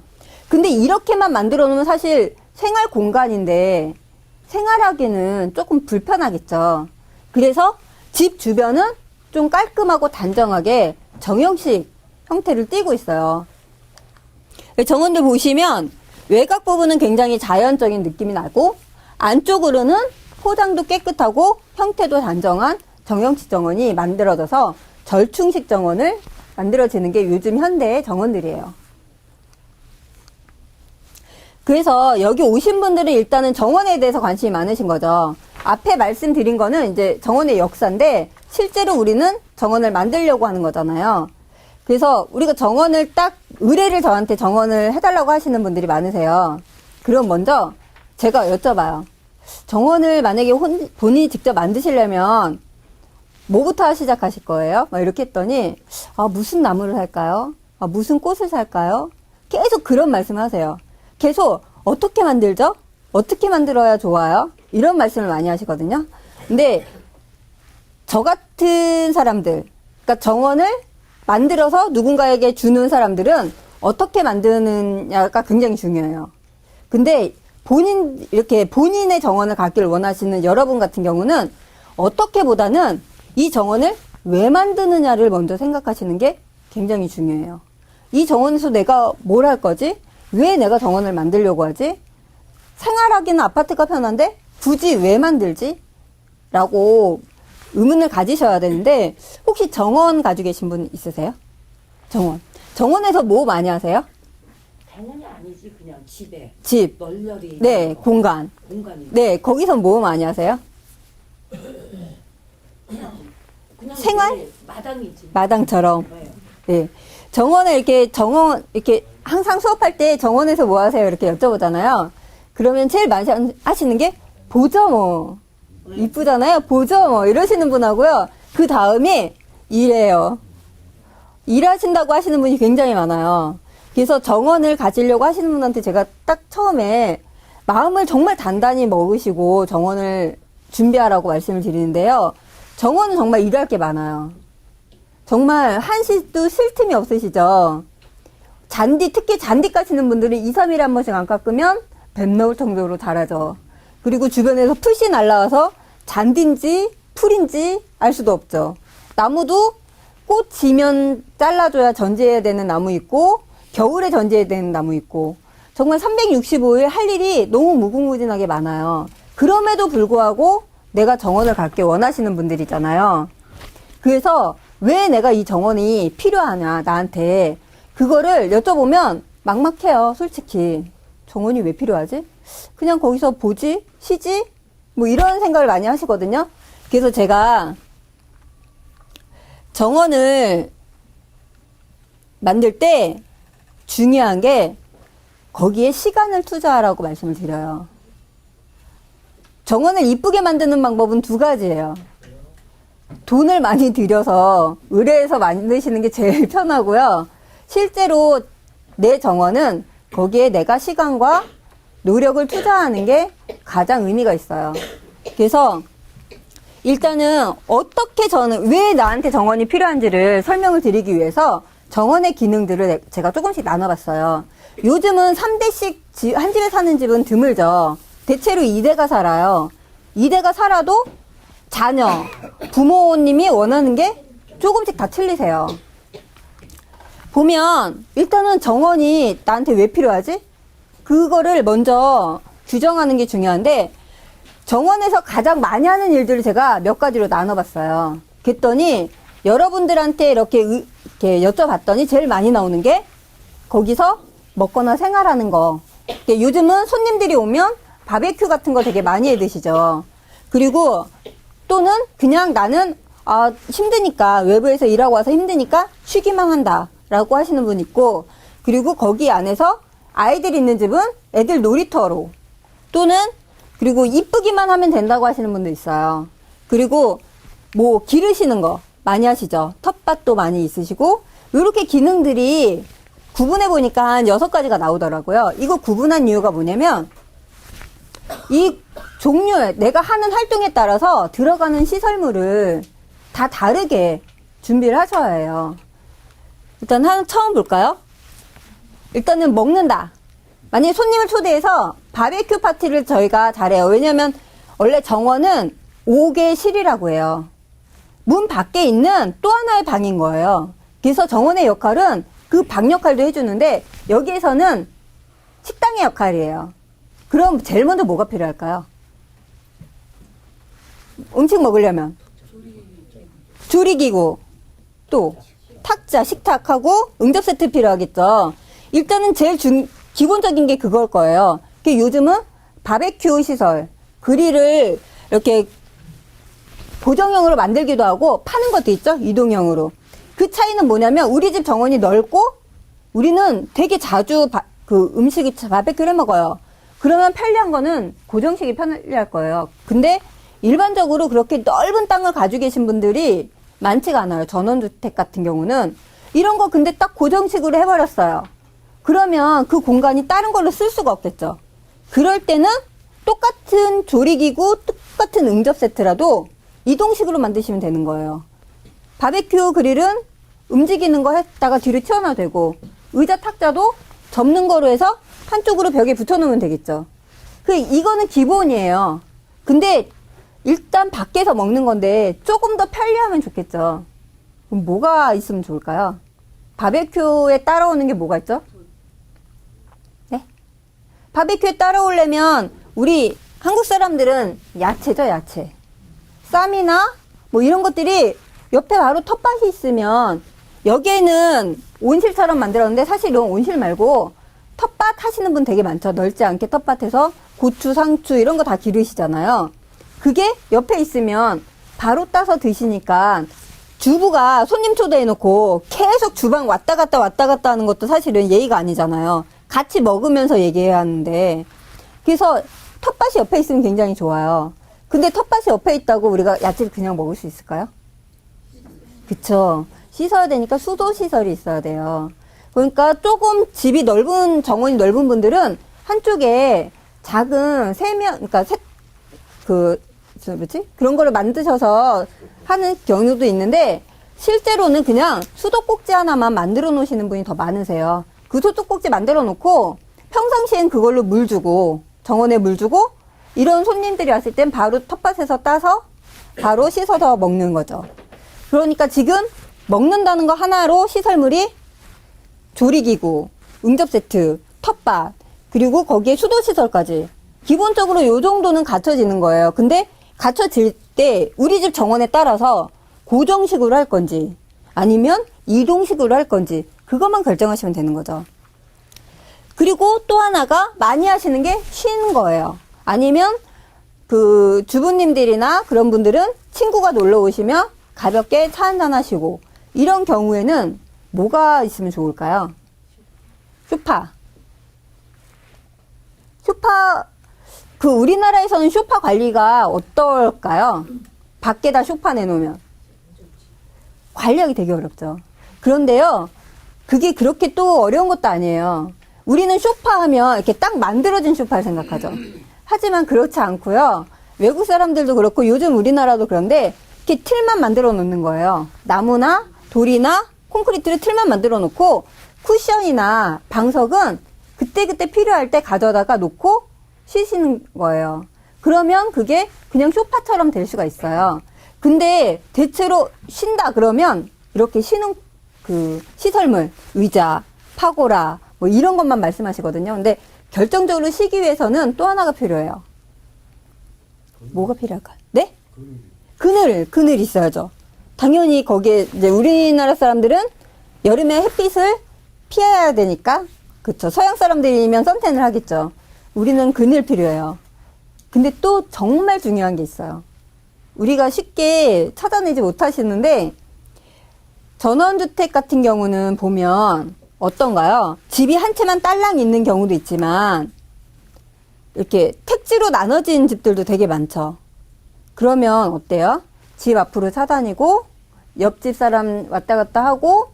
Speaker 1: 근데 이렇게만 만들어 놓으면 사실 생활 공간인데 생활하기는 조금 불편하겠죠. 그래서 집 주변은 좀 깔끔하고 단정하게 정형식 형태를 띠고 있어요. 정원들 보시면 외곽 부분은 굉장히 자연적인 느낌이 나고 안쪽으로는 포장도 깨끗하고 형태도 단정한 정형식 정원이 만들어져서 절충식 정원을 만들어지는 게 요즘 현대의 정원들이에요. 그래서 여기 오신 분들은 일단은 정원에 대해서 관심이 많으신 거죠. 앞에 말씀드린 거는 이제 정원의 역사인데 실제로 우리는 정원을 만들려고 하는 거잖아요. 그래서 우리가 정원을 딱 의뢰를 저한테 정원을 해달라고 하시는 분들이 많으세요. 그럼 먼저 제가 여쭤봐요. 정원을 만약에 본인이 직접 만드시려면 뭐부터 시작하실 거예요? 막 이렇게 했더니 무슨 나무를 살까요? 무슨 꽃을 살까요? 계속 그런 말씀을 하세요. 계속 어떻게 만들죠? 어떻게 만들어야 좋아요? 이런 말씀을 많이 하시거든요. 근데 저 같은 사람들, 그러니까 정원을 만들어서 누군가에게 주는 사람들은 어떻게 만드느냐가 굉장히 중요해요. 근데 이렇게 본인의 정원을 갖기를 원하시는 여러분 같은 경우는 어떻게보다는 이 정원을 왜 만드느냐를 먼저 생각하시는 게 굉장히 중요해요. 이 정원에서 내가 뭘 할 거지? 왜 내가 정원을 만들려고 하지? 생활하기는 아파트가 편한데 굳이 왜 만들지? 라고 의문을 가지셔야 되는데 혹시 정원 가지고 계신 분 있으세요? 정원에서 뭐 많이 하세요?
Speaker 3: 당연히 아니지. 그냥 집에
Speaker 1: 집.
Speaker 3: 널널히
Speaker 1: 네, 공간이.
Speaker 3: 공간이
Speaker 1: 네, 거기서 뭐 많이 하세요?
Speaker 3: 그냥
Speaker 1: 생활?
Speaker 3: 내 마당이지.
Speaker 1: 마당처럼.
Speaker 3: 네.
Speaker 1: 네. 정원을 이렇게 항상 수업할 때 정원에서 뭐 하세요? 이렇게 여쭤보잖아요. 그러면 제일 많이 하시는 게 보죠 뭐. 이쁘잖아요. 보죠 뭐. 이러시는 분하고요. 그 다음에 일해요. 일하신다고 하시는 분이 굉장히 많아요. 그래서 정원을 가지려고 하시는 분한테 제가 딱 처음에 마음을 정말 단단히 먹으시고 정원을 준비하라고 말씀을 드리는데요. 정원은 정말 일할 게 많아요. 정말 한시도 쉴 틈이 없으시죠. 특히 잔디 까시는 분들이 2, 3일에 한 번씩 안 깎으면 뱀 나올 정도로 자라죠. 그리고 주변에서 풀씨 날라와서 잔디인지 풀인지 알 수도 없죠. 나무도 꽃 지면 잘라줘야 전지해야 되는 나무 있고 겨울에 전지해야 되는 나무 있고 정말 365일 할 일이 너무 무궁무진하게 많아요. 그럼에도 불구하고 내가 정원을 갖게 원하시는 분들이잖아요. 그래서 왜 내가 이 정원이 필요하냐 나한테 그거를 여쭤보면 막막해요. 솔직히 정원이 왜 필요하지? 그냥 거기서 보지? 쉬지? 뭐 이런 생각을 많이 하시거든요. 그래서 제가 정원을 만들 때 중요한 게 거기에 시간을 투자하라고 말씀을 드려요. 정원을 이쁘게 만드는 방법은 두 가지예요. 돈을 많이 들여서 의뢰해서 만드시는 게 제일 편하고요. 실제로 내 정원은 거기에 내가 시간과 노력을 투자하는 게 가장 의미가 있어요. 그래서 일단은 어떻게 저는 왜 나한테 정원이 필요한지를 설명을 드리기 위해서 정원의 기능들을 제가 조금씩 나눠봤어요. 요즘은 3대씩 한 집에 사는 집은 드물죠. 대체로 2대가 살아요. 2대가 살아도 자녀, 부모님이 원하는 게 조금씩 다 틀리세요. 보면 일단은 정원이 나한테 왜 필요하지? 그거를 먼저 규정하는 게 중요한데 정원에서 가장 많이 하는 일들을 제가 몇 가지로 나눠봤어요. 그랬더니 여러분들한테 이렇게 여쭤봤더니 제일 많이 나오는 게 거기서 먹거나 생활하는 거. 요즘은 손님들이 오면 바베큐 같은 거 되게 많이 해 드시죠. 그리고 또는 그냥 나는 힘드니까 외부에서 일하고 와서 힘드니까 쉬기만 한다 라고 하시는 분 있고 그리고 거기 안에서 아이들 있는 집은 애들 놀이터로 또는 그리고 이쁘기만 하면 된다고 하시는 분도 있어요. 그리고 뭐 기르시는 거 많이 하시죠. 텃밭도 많이 있으시고 이렇게 기능들이 구분해 보니까 한 6가지가 나오더라고요. 이거 구분한 이유가 뭐냐면 이 종류에 내가 하는 활동에 따라서 들어가는 시설물을 다 다르게 준비를 하셔야 해요. 일단 처음 볼까요? 일단은 먹는다. 만약에 손님을 초대해서 바베큐 파티를 저희가 잘해요. 왜냐면 원래 정원은 5개실이라고 해요. 문 밖에 있는 또 하나의 방인 거예요. 그래서 정원의 역할은 그 방 역할도 해주는데 여기에서는 식당의 역할이에요. 그럼 제일 먼저 뭐가 필요할까요? 음식 먹으려면 조리기구 또 탁자, 식탁하고 응접 세트 필요하겠죠. 일단은 제일 기본적인 게 그걸 거예요. 요즘은 바베큐 시설, 그릴을 이렇게 보정형으로 만들기도 하고 파는 것도 있죠. 이동형으로. 그 차이는 뭐냐면 우리 집 정원이 넓고 우리는 되게 자주 바베큐를 해 먹어요. 그러면 편리한 거는 고정식이 편리할 거예요. 근데 일반적으로 그렇게 넓은 땅을 가지고 계신 분들이 많지가 않아요. 전원주택 같은 경우는. 이런 거 근데 딱 고정식으로 해버렸어요. 그러면 그 공간이 다른 걸로 쓸 수가 없겠죠. 그럴 때는 똑같은 조리기구, 똑같은 응접 세트라도 이동식으로 만드시면 되는 거예요. 바베큐 그릴은 움직이는 거 했다가 뒤로 튀어나와도 되고 의자 탁자도 접는 거로 해서 한쪽으로 벽에 붙여놓으면 되겠죠. 이거는 기본이에요. 근데 일단 밖에서 먹는 건데 조금 더 편리하면 좋겠죠. 그럼 뭐가 있으면 좋을까요? 바베큐에 따라오는 게 뭐가 있죠? 네? 바베큐에 따라오려면 우리 한국 사람들은 야채죠, 야채. 쌈이나 뭐 이런 것들이 옆에 바로 텃밭이 있으면 여기에는 온실처럼 만들었는데 사실 이건 온실 말고 텃밭 하시는 분 되게 많죠. 넓지 않게 텃밭에서 고추, 상추 이런 거 다 기르시잖아요. 그게 옆에 있으면 바로 따서 드시니까 주부가 손님 초대해놓고 계속 주방 왔다 갔다 하는 것도 사실은 예의가 아니잖아요. 같이 먹으면서 얘기해야 하는데. 그래서 텃밭이 옆에 있으면 굉장히 좋아요. 근데 텃밭이 옆에 있다고 우리가 야채를 그냥 먹을 수 있을까요? 그쵸. 씻어야 되니까 수도시설이 있어야 돼요. 그러니까 조금 집이 넓은, 정원이 넓은 분들은 한쪽에 작은 그러니까 그런 거를 만드셔서 하는 경우도 있는데, 실제로는 그냥 수도꼭지 하나만 만들어 놓으시는 분이 더 많으세요. 그 수도꼭지 만들어 놓고 평상시엔 그걸로 물 주고, 정원에 물 주고, 이런 손님들이 왔을 땐 바로 텃밭에서 따서 바로 씻어서 먹는 거죠. 그러니까 지금 먹는다는 거 하나로 시설물이 조리기구, 응접세트, 텃밭, 그리고 거기에 수도시설까지. 기본적으로 요 정도는 갖춰지는 거예요. 근데 갖춰질 때 우리 집 정원에 따라서 고정식으로 할 건지 아니면 이동식으로 할 건지 그것만 결정하시면 되는 거죠. 그리고 또 하나가 많이 하시는 게 쉬는 거예요. 아니면 그 주부님들이나 그런 분들은 친구가 놀러 오시면 가볍게 차 한잔 하시고, 이런 경우에는 뭐가 있으면 좋을까요? 소파, 우리나라에서는 소파 관리가 어떨까요? 밖에다 소파 내놓으면. 관리하기 되게 어렵죠. 그런데요, 그게 그렇게 또 어려운 것도 아니에요. 우리는 소파 하면 이렇게 딱 만들어진 소파를 생각하죠. 하지만 그렇지 않고요. 외국 사람들도 그렇고 요즘 우리나라도 그런데 이렇게 틀만 만들어 놓는 거예요. 나무나 돌이나 콘크리트를 틀만 만들어 놓고 쿠션이나 방석은 그때그때 필요할 때 가져다가 놓고 쉬시는 거예요. 그러면 그게 그냥 소파처럼 될 수가 있어요. 근데 대체로 쉰다 그러면 이렇게 쉬는 그 시설물, 의자, 파고라 뭐 이런 것만 말씀하시거든요. 근데 결정적으로 쉬기 위해서는 또 하나가 필요해요. 뭐가 필요할까요? 네? 그늘 있어야죠. 당연히 거기에 이제 우리나라 사람들은 여름에 햇빛을 피해야 되니까, 그쵸. 서양 사람들이면 선탠을 하겠죠. 우리는 그늘 필요해요. 근데 또 정말 중요한 게 있어요. 우리가 쉽게 찾아내지 못하시는데, 전원주택 같은 경우는 보면 어떤가요? 집이 한 채만 딸랑 있는 경우도 있지만, 이렇게 택지로 나눠진 집들도 되게 많죠. 그러면 어때요? 집 앞으로 차다니고, 옆집 사람 왔다 갔다 하고,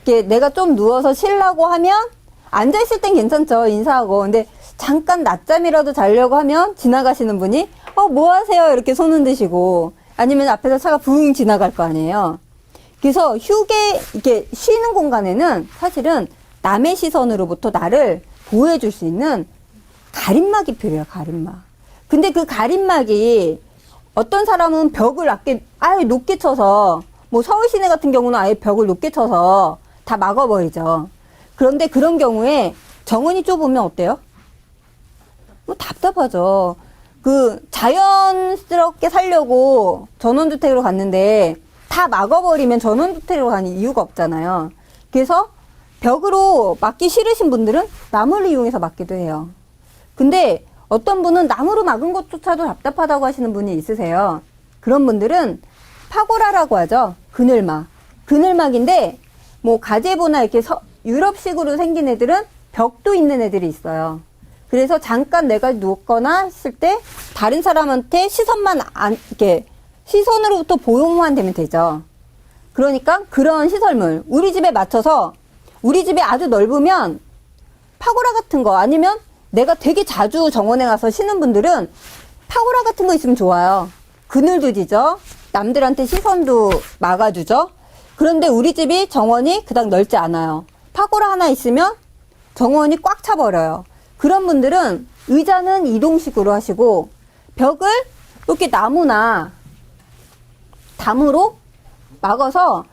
Speaker 1: 이렇게 내가 좀 누워서 쉬려고 하면, 앉아있을 땐 괜찮죠. 인사하고. 근데 잠깐 낮잠이라도 자려고 하면 지나가시는 분이, 뭐 하세요? 이렇게 손 흔드시고, 아니면 앞에서 차가 붕 지나갈 거 아니에요. 그래서 이렇게 쉬는 공간에는 사실은 남의 시선으로부터 나를 보호해줄 수 있는 가림막이 필요해요, 가림막. 근데 그 가림막이 어떤 사람은 벽을 아예 높게 쳐서, 뭐 서울 시내 같은 경우는 아예 벽을 높게 쳐서 다 막아버리죠. 그런데 그런 경우에 정원이 좁으면 어때요? 뭐 답답하죠. 자연스럽게 살려고 전원주택으로 갔는데 다 막아버리면 전원주택으로 가는 이유가 없잖아요. 그래서 벽으로 막기 싫으신 분들은 나무를 이용해서 막기도 해요. 근데 어떤 분은 나무로 막은 것조차도 답답하다고 하시는 분이 있으세요. 그런 분들은 파고라라고 하죠. 그늘막인데, 뭐 가제보나 이렇게 유럽식으로 생긴 애들은 벽도 있는 애들이 있어요. 그래서 잠깐 내가 누웠거나 했을 때 다른 사람한테 시선으로부터 보호만 되면 되죠. 그러니까 그런 시설물, 우리 집에 맞춰서, 우리 집이 아주 넓으면 파고라 같은 거, 아니면 내가 되게 자주 정원에 가서 쉬는 분들은 파고라 같은 거 있으면 좋아요. 그늘도 지죠. 남들한테 시선도 막아주죠. 그런데 우리 집이 정원이 그닥 넓지 않아요. 파고라 하나 있으면 정원이 꽉 차버려요. 그런 분들은 의자는 이동식으로 하시고, 벽을 이렇게 나무나 담으로 막아서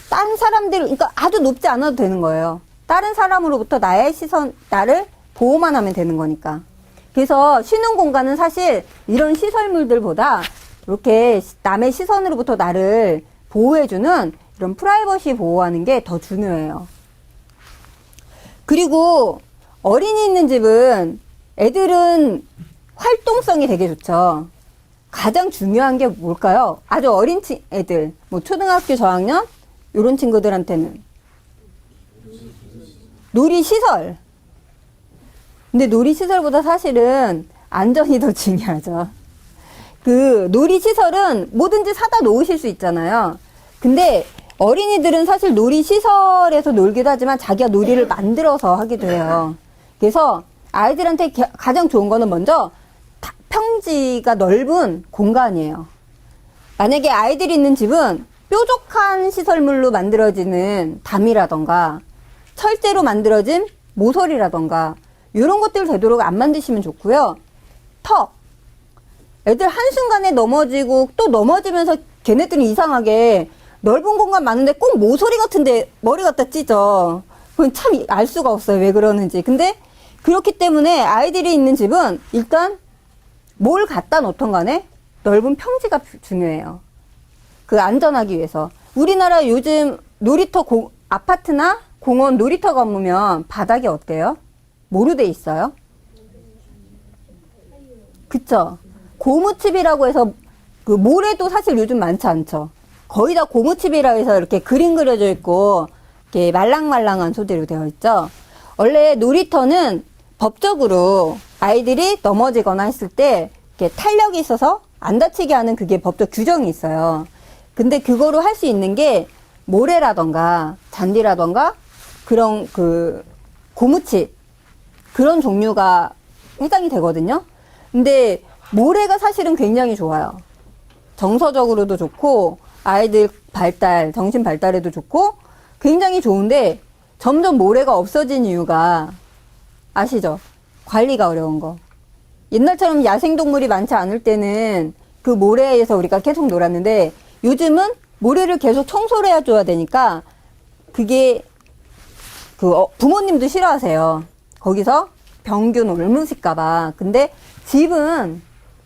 Speaker 1: 다른 사람들, 그러니까 아주 높지 않아도 되는 거예요. 다른 사람으로부터 나를 보호만 하면 되는 거니까. 그래서 쉬는 공간은 사실 이런 시설물들보다 이렇게 남의 시선으로부터 나를 보호해주는 이런 프라이버시 보호하는 게 더 중요해요. 그리고 어린이 있는 집은 애들은 활동성이 되게 좋죠. 가장 중요한 게 뭘까요? 아주 어린 애들, 뭐 초등학교 저학년 이런 친구들한테는 놀이시설. 근데 놀이시설보다 사실은 안전이 더 중요하죠. 그 놀이시설은 뭐든지 사다 놓으실 수 있잖아요. 근데 어린이들은 사실 놀이시설에서 놀기도 하지만 자기가 놀이를 만들어서 하기도 해요. 그래서 아이들한테 가장 좋은 거는 먼저 평지가 넓은 공간이에요. 만약에 아이들이 있는 집은 뾰족한 시설물로 만들어지는 담이라던가 철제로 만들어진 모서리라던가 이런 것들 되도록 안 만드시면 좋고요. 턱. 애들 한순간에 넘어지고 또 넘어지면서 걔네들은 이상하게 넓은 공간 많은데 꼭 모서리 같은데 머리 갖다 찢어. 그건 참 알 수가 없어요. 왜 그러는지. 근데 그렇기 때문에 아이들이 있는 집은 일단 뭘 갖다 놓던 간에 넓은 평지가 중요해요. 그 안전하기 위해서. 우리나라 요즘 놀이터 아파트나 공원 놀이터 가보면 바닥이 어때요? 뭐로 돼 있어요? 그쵸? 고무칩이라고 해서 그 모래도 사실 요즘 많지 않죠. 거의 다 고무칩이라고 해서 이렇게 그림 그려져 있고 이렇게 말랑말랑한 소재로 되어 있죠. 원래 놀이터는 법적으로 아이들이 넘어지거나 했을 때 이렇게 탄력이 있어서 안 다치게 하는 그게 법적 규정이 있어요. 근데 그거로 할 수 있는 게 모래라던가 잔디라던가 그런 그 고무칩 그런 종류가 해당이 되거든요. 근데 모래가 사실은 굉장히 좋아요. 정서적으로도 좋고 아이들 발달, 정신 발달에도 좋고 굉장히 좋은데 점점 모래가 없어진 이유가 아시죠? 관리가 어려운 거. 옛날처럼 야생동물이 많지 않을 때는 그 모래에서 우리가 계속 놀았는데 요즘은 모래를 계속 청소를 해줘야 되니까 그게 부모님도 싫어하세요. 거기서 병균 옮으실까봐. 근데 집은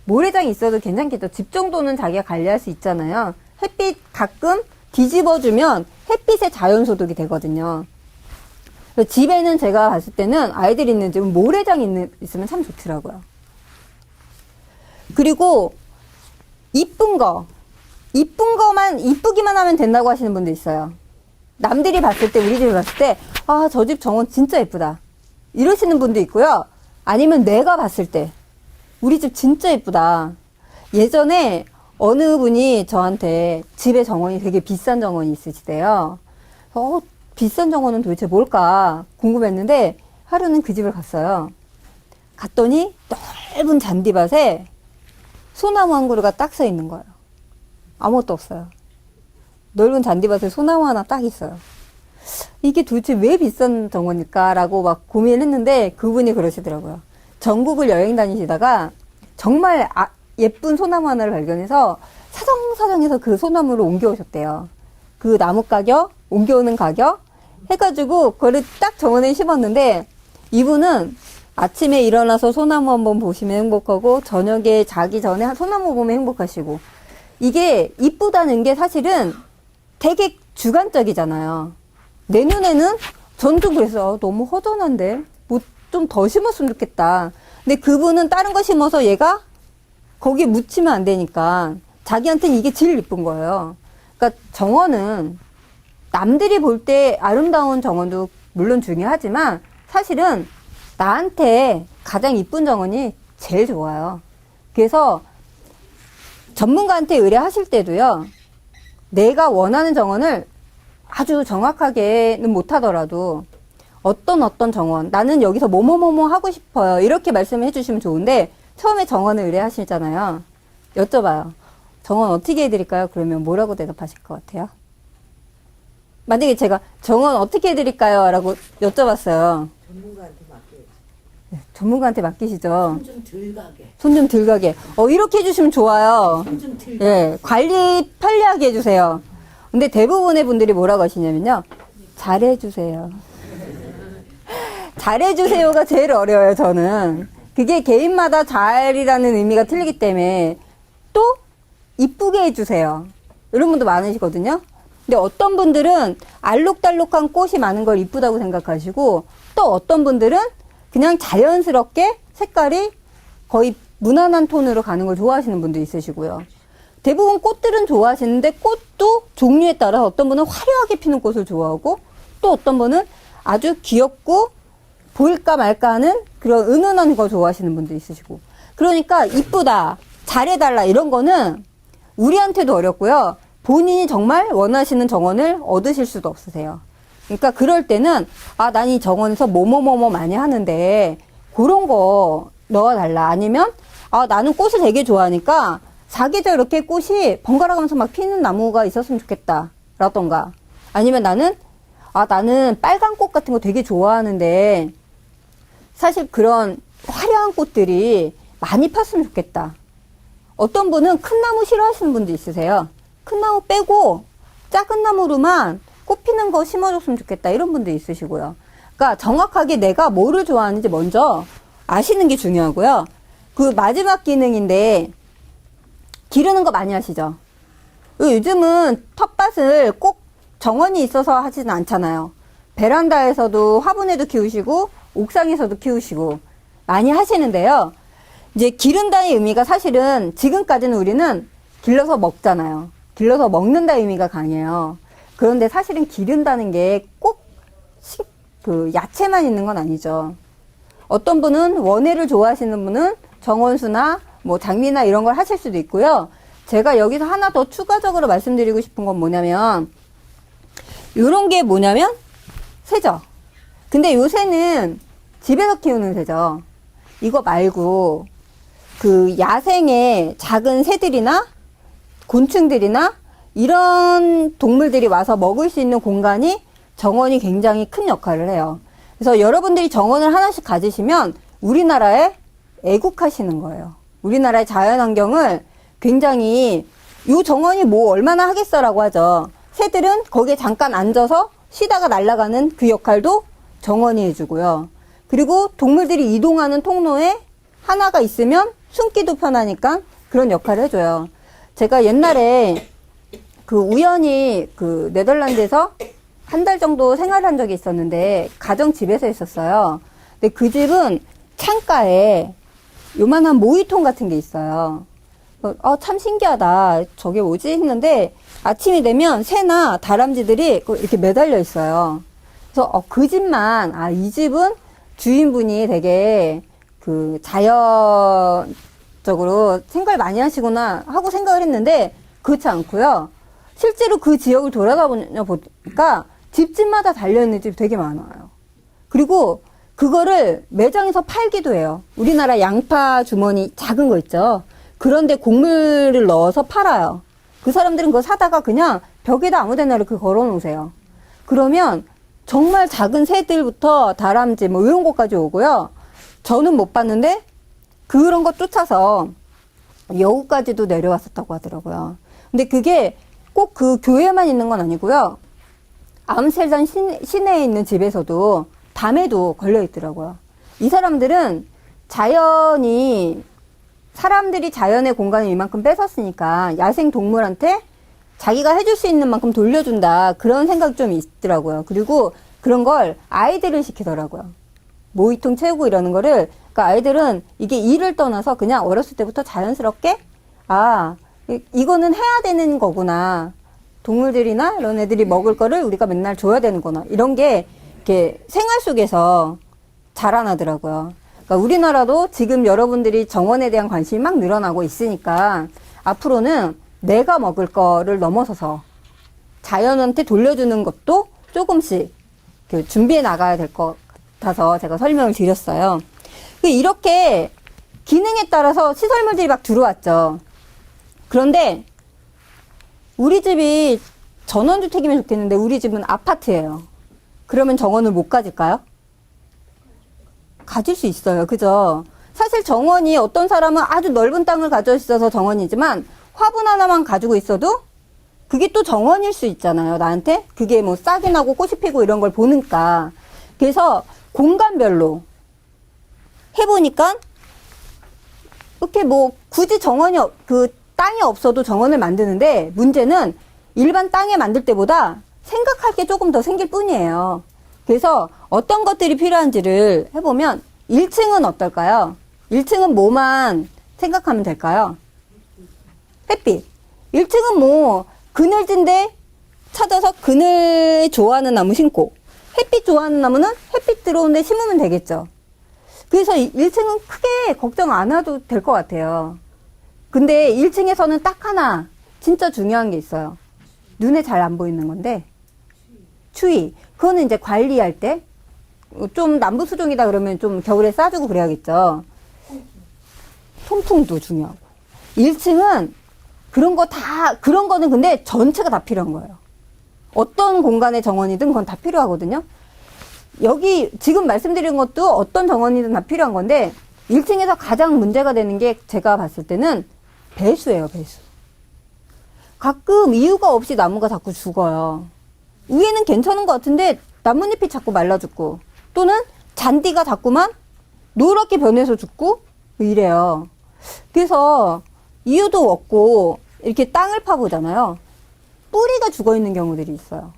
Speaker 1: 모래장이 있어도 괜찮겠죠. 집 정도는 자기가 관리할 수 있잖아요. 햇빛 가끔 뒤집어주면 햇빛의 자연소독이 되거든요. 집에는 제가 봤을 때는 아이들이 있는 집은 모래장이 있으면 참 좋더라고요. 그리고 이쁘기만 하면 된다고 하시는 분도 있어요. 남들이 봤을 때, 우리 집을 봤을 때, 아, 저 집 정원 진짜 예쁘다. 이러시는 분도 있고요. 아니면 내가 봤을 때, 우리 집 진짜 예쁘다. 예전에 어느 분이 저한테 집에 정원이 되게 비싼 정원이 있으시대요. 비싼 정원은 도대체 뭘까 궁금했는데 하루는 그 집을 갔어요. 갔더니 넓은 잔디밭에 소나무 한 그루가 딱 서 있는 거예요. 아무것도 없어요. 넓은 잔디밭에 소나무 하나 딱 있어요. 이게 도대체 왜 비싼 정원일까라고 막 고민을 했는데 그분이 그러시더라고요. 전국을 여행 다니시다가 정말 예쁜 소나무 하나를 발견해서 사정사정해서 그 소나무를 옮겨오셨대요. 그 나무 가격, 옮겨오는 가격 해가지고 그거를 딱 정원에 심었는데 이분은 아침에 일어나서 소나무 한번 보시면 행복하고 저녁에 자기 전에 소나무 보면 행복하시고 이게 이쁘다는 게 사실은 되게 주관적이잖아요. 내 눈에는 전 좀 그랬어요. 너무 허전한데 뭐 좀 더 심었으면 좋겠다. 근데 그분은 다른 거 심어서 얘가 거기에 묻히면 안 되니까 자기한테는 이게 제일 이쁜 거예요. 그러니까 정원은 남들이 볼 때 아름다운 정원도 물론 중요하지만 사실은 나한테 가장 이쁜 정원이 제일 좋아요. 그래서 전문가한테 의뢰하실 때도요. 내가 원하는 정원을 아주 정확하게는 못하더라도 어떤 정원 나는 여기서 뭐뭐뭐뭐 하고 싶어요. 이렇게 말씀해 주시면 좋은데 처음에 정원을 의뢰하시잖아요. 여쭤봐요. 정원 어떻게 해드릴까요? 그러면 뭐라고 대답하실 것 같아요? 만약에 제가 정원 어떻게 해드릴까요? 라고 여쭤봤어요.
Speaker 3: 전문가한테 맡겨야지.
Speaker 1: 네, 전문가한테 맡기시죠.
Speaker 3: 손 좀 덜 가게.
Speaker 1: 손 좀 덜 가게. 이렇게 해주시면 좋아요.
Speaker 3: 손 좀 덜 가게.
Speaker 1: 예, 관리 편리하게 해주세요. 근데 대부분의 분들이 뭐라고 하시냐면요. 잘해주세요. 잘해주세요가 제일 어려워요, 저는. 그게 개인마다 잘이라는 의미가 틀리기 때문에 또 이쁘게 해주세요. 이런 분도 많으시거든요. 근데 어떤 분들은 알록달록한 꽃이 많은 걸 이쁘다고 생각하시고 또 어떤 분들은 그냥 자연스럽게 색깔이 거의 무난한 톤으로 가는 걸 좋아하시는 분도 있으시고요. 대부분 꽃들은 좋아하시는데 꽃도 종류에 따라 어떤 분은 화려하게 피는 꽃을 좋아하고 또 어떤 분은 아주 귀엽고 보일까 말까 하는 그런 은은한 거 좋아하시는 분도 있으시고. 그러니까 이쁘다, 잘해달라 이런 거는 우리한테도 어렵고요. 본인이 정말 원하시는 정원을 얻으실 수도 없으세요. 그러니까 그럴 때는 난 이 정원에서 뭐뭐뭐뭐 많이 하는데 그런 거 넣어달라. 아니면 나는 꽃을 되게 좋아하니까 사계절 이렇게 꽃이 번갈아 가면서 막 피는 나무가 있었으면 좋겠다. 라던가. 아니면 나는 빨간 꽃 같은 거 되게 좋아하는데 사실 그런 화려한 꽃들이 많이 폈으면 좋겠다. 어떤 분은 큰 나무 싫어하시는 분도 있으세요. 큰 나무 빼고 작은 나무로만 꽃 피는 거 심어줬으면 좋겠다. 이런 분도 있으시고요. 그러니까 정확하게 내가 뭐를 좋아하는지 먼저 아시는 게 중요하고요. 그 마지막 기능인데 기르는 거 많이 하시죠? 요즘은 텃밭을 꼭 정원이 있어서 하지는 않잖아요. 베란다에서도 화분에도 키우시고 옥상에서도 키우시고 많이 하시는데요. 이제 기른다는 의미가 사실은 지금까지는 우리는 길러서 먹잖아요. 길러서 먹는다는 의미가 강해요. 그런데 사실은 기른다는 게 꼭 야채만 있는 건 아니죠. 어떤 분은 원예를 좋아하시는 분은 정원수나 뭐 장미나 이런 걸 하실 수도 있고요. 제가 여기서 하나 더 추가적으로 말씀드리고 싶은 건 뭐냐면 요런 게 뭐냐면 새죠. 근데 요 새는 집에서 키우는 새죠. 이거 말고 그 야생의 작은 새들이나 곤충들이나 이런 동물들이 와서 먹을 수 있는 공간이 정원이 굉장히 큰 역할을 해요. 그래서 여러분들이 정원을 하나씩 가지시면 우리나라에 애국하시는 거예요. 우리나라의 자연환경을 굉장히 요 정원이 뭐 얼마나 하겠어라고 하죠. 새들은 거기에 잠깐 앉아서 쉬다가 날아가는 그 역할도 정원이 해주고요. 그리고 동물들이 이동하는 통로에 하나가 있으면 숨기도 편하니까 그런 역할을 해줘요. 제가 옛날에 우연히 네덜란드에서 한 달 정도 생활한 적이 있었는데 가정집에서 있었어요. 근데 그 집은 창가에 요만한 모이통 같은 게 있어요. 참 신기하다. 저게 뭐지? 했는데 아침이 되면 새나 다람쥐들이 이렇게 매달려 있어요. 그래서 그 집만 이 집은 주인분이 되게 자연적으로 생각을 많이 하시구나 하고 생각을 했는데 그렇지 않고요. 실제로 그 지역을 돌아다보니까 집집마다 달려있는 집이 되게 많아요. 그리고 그거를 매장에서 팔기도 해요. 우리나라 양파 주머니 작은 거 있죠. 그런데 곡물을 넣어서 팔아요. 그 사람들은 그거 사다가 그냥 벽에다 아무데나 이렇게 걸어 놓으세요. 그러면 정말 작은 새들부터 다람쥐 뭐 이런 것까지 오고요. 저는 못 봤는데 그런 거 쫓아서 여우까지도 내려왔었다고 하더라고요. 근데 그게 꼭 그 교회만 있는 건 아니고요. 암스테르담 시내에 있는 집에서도 밤에도 걸려 있더라고요. 이 사람들은 사람들이 자연의 공간을 이만큼 뺏었으니까 야생 동물한테 자기가 해줄 수 있는 만큼 돌려준다. 그런 생각이 좀 있더라고요. 그리고 그런 걸 아이들을 시키더라고요. 모이통 채우고 이러는 거를. 그러니까 아이들은 이게 일을 떠나서 그냥 어렸을 때부터 자연스럽게 이거는 해야 되는 거구나. 동물들이나 이런 애들이 먹을 거를 우리가 맨날 줘야 되는구나. 이런 게 이렇게 생활 속에서 자라나더라고요. 그러니까 우리나라도 지금 여러분들이 정원에 대한 관심이 막 늘어나고 있으니까 앞으로는 내가 먹을 거를 넘어서서 자연한테 돌려주는 것도 조금씩 준비해 나가야 될 것 같아서 제가 설명을 드렸어요. 이렇게 기능에 따라서 시설물들이 막 들어왔죠. 그런데 우리 집이 전원주택이면 좋겠는데 우리 집은 아파트예요. 그러면 정원을 못 가질까요? 가질 수 있어요. 그죠? 사실 정원이 어떤 사람은 아주 넓은 땅을 가지고 있어서 정원이지만 화분 하나만 가지고 있어도 그게 또 정원일 수 있잖아요. 나한테. 그게 뭐 싹이 나고 꽃이 피고 이런 걸 보니까. 그래서 공간별로 해보니까 이렇게 뭐 굳이 정원이 땅이 없어도 정원을 만드는데 문제는 일반 땅에 만들 때보다 생각할 게 조금 더 생길 뿐이에요. 그래서 어떤 것들이 필요한지를 해보면 1층은 어떨까요? 1층은 뭐만 생각하면 될까요? 햇빛. 1층은 뭐 그늘진데 찾아서 그늘 좋아하는 나무 심고, 햇빛 좋아하는 나무는 햇빛 들어오는데 심으면 되겠죠. 그래서 1층은 크게 걱정 안 해도 될 것 같아요. 근데 1층에서는 딱 하나 진짜 중요한 게 있어요. 눈에 잘 안 보이는 건데 추위. 그거는 이제 관리할 때 좀 남부 수종이다 그러면 좀 겨울에 싸주고 그래야겠죠. 통풍도 중요하고. 1층은 그런 거는 근데 전체가 다 필요한 거예요. 어떤 공간의 정원이든 그건 다 필요하거든요. 여기 지금 말씀드린 것도 어떤 정원이든 다 필요한 건데 1층에서 가장 문제가 되는 게 제가 봤을 때는 배수예요, 배수. 가끔 이유가 없이 나무가 자꾸 죽어요. 위에는 괜찮은 것 같은데 나뭇잎이 자꾸 말라 죽고, 또는 잔디가 자꾸만 노랗게 변해서 죽고 이래요. 그래서 이유도 없고 이렇게 땅을 파보잖아요. 뿌리가 죽어 있는 경우들이 있어요.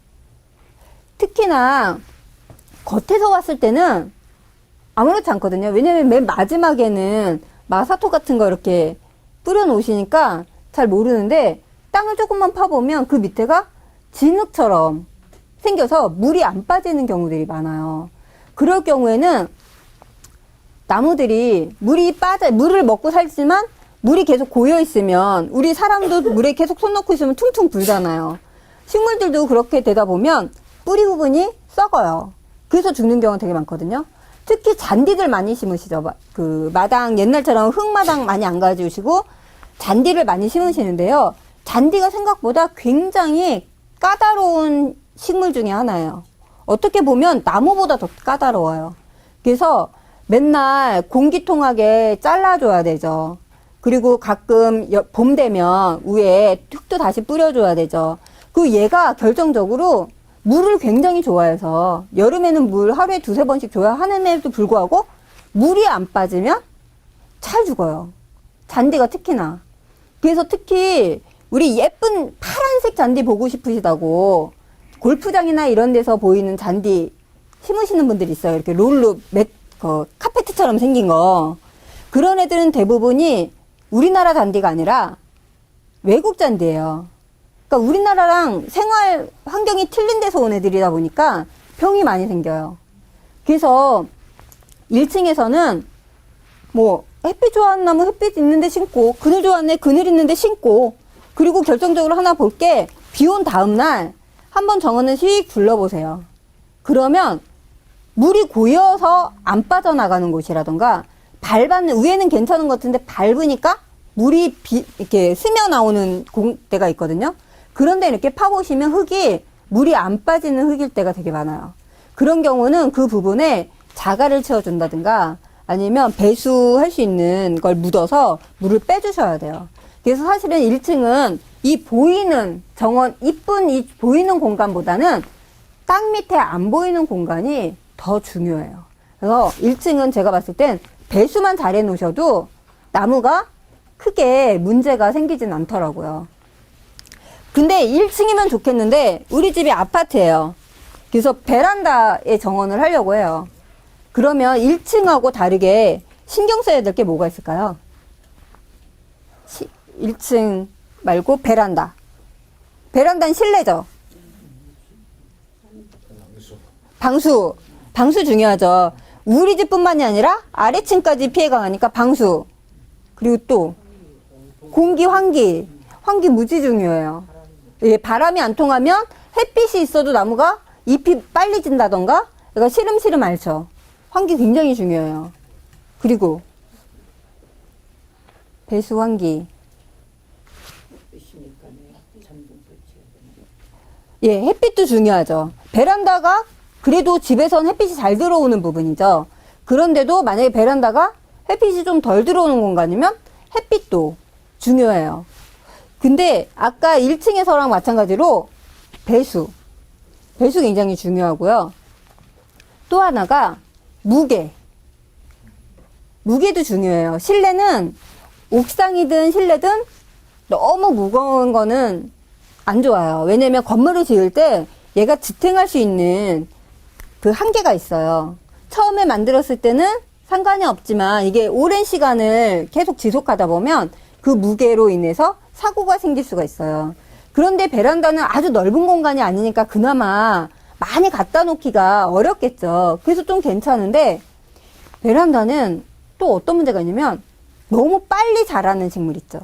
Speaker 1: 특히나 겉에서 봤을 때는 아무렇지 않거든요. 왜냐면 맨 마지막에는 마사토 같은 거 이렇게 뿌려 놓으시니까 잘 모르는데, 땅을 조금만 파보면 그 밑에가 진흙처럼 생겨서 물이 안 빠지는 경우들이 많아요. 그럴 경우에는 나무들이 물을 먹고 살지만 물이 계속 고여 있으면, 우리 사람도 물에 계속 손 넣고 있으면 퉁퉁 불잖아요. 식물들도 그렇게 되다 보면 뿌리 부분이 썩어요. 그래서 죽는 경우가 되게 많거든요. 특히 잔디들 많이 심으시죠. 그 마당, 옛날처럼 흙마당 많이 안 가지우시고 잔디를 많이 심으시는데요. 잔디가 생각보다 굉장히 까다로운 식물 중에 하나예요. 어떻게 보면 나무보다 더 까다로워요. 그래서 맨날 공기통하게 잘라줘야 되죠. 그리고 가끔 봄 되면 위에 흙도 다시 뿌려줘야 되죠. 그 얘가 결정적으로 물을 굉장히 좋아해서 여름에는 물 하루에 2-3번씩 줘야 하는데도 불구하고 물이 안 빠지면 잘 죽어요. 잔디가 특히나. 그래서 특히 우리 예쁜 파란색 잔디 보고 싶으시다고 골프장이나 이런 데서 보이는 잔디 심으시는 분들이 있어요. 이렇게 롤로 카페트처럼 생긴 거. 그런 애들은 대부분이 우리나라 잔디가 아니라 외국 잔디예요. 그러니까 우리나라랑 생활 환경이 틀린 데서 온 애들이다 보니까 병이 많이 생겨요. 그래서 1층에서는 뭐 햇빛 좋아하는 나무 햇빛 있는데 심고, 그늘 좋아하는 애 그늘 있는데 심고, 그리고 결정적으로 하나 볼 게, 비 온 다음날 한번 정원을 휙 둘러보세요. 그러면 물이 고여서 안 빠져나가는 곳이라던가, 위에는 괜찮은 것 같은데 밟으니까 물이 이렇게 스며 나오는 데가 있거든요. 그런데 이렇게 파보시면 흙이 물이 안 빠지는 흙일 때가 되게 많아요. 그런 경우는 그 부분에 자갈을 채워준다든가 아니면 배수할 수 있는 걸 묻어서 물을 빼주셔야 돼요. 그래서 사실은 1층은 이 보이는 정원, 이쁜 이 보이는 공간보다는 땅 밑에 안 보이는 공간이 더 중요해요. 그래서 1층은 제가 봤을 땐 배수만 잘 해놓으셔도 나무가 크게 문제가 생기진 않더라고요. 근데 1층이면 좋겠는데 우리 집이 아파트예요. 그래서 베란다에 정원을 하려고 해요. 그러면 1층하고 다르게 신경 써야 될 게 뭐가 있을까요? 1층 말고 베란다. 베란다는 실내죠. 방수 중요하죠. 우리 집뿐만이 아니라 아래층까지 피해가 가니까 방수. 그리고 또 공기, 환기 무지 중요해요. 예, 바람이 안 통하면 햇빛이 있어도 나무가 잎이 빨리 진다던가, 그러니까 시름시름 앓죠. 환기 굉장히 중요해요. 그리고 배수 환기. 예, 햇빛도 중요하죠. 베란다가 그래도 집에선 햇빛이 잘 들어오는 부분이죠. 그런데도 만약에 베란다가 햇빛이 좀 덜 들어오는 공간이면 햇빛도 중요해요. 근데 아까 1층에서랑 마찬가지로 배수 굉장히 중요하고요. 또 하나가 무게도 중요해요. 실내는 옥상이든 실내든 너무 무거운 거는 안 좋아요. 왜냐면 건물을 지을 때 얘가 지탱할 수 있는 그 한계가 있어요. 처음에 만들었을 때는 상관이 없지만 이게 오랜 시간을 계속 지속하다 보면 그 무게로 인해서 사고가 생길 수가 있어요. 그런데 베란다는 아주 넓은 공간이 아니니까 그나마 많이 갖다 놓기가 어렵겠죠. 그래서 좀 괜찮은데 베란다는 또 어떤 문제가 있냐면 너무 빨리 자라는 식물 있죠.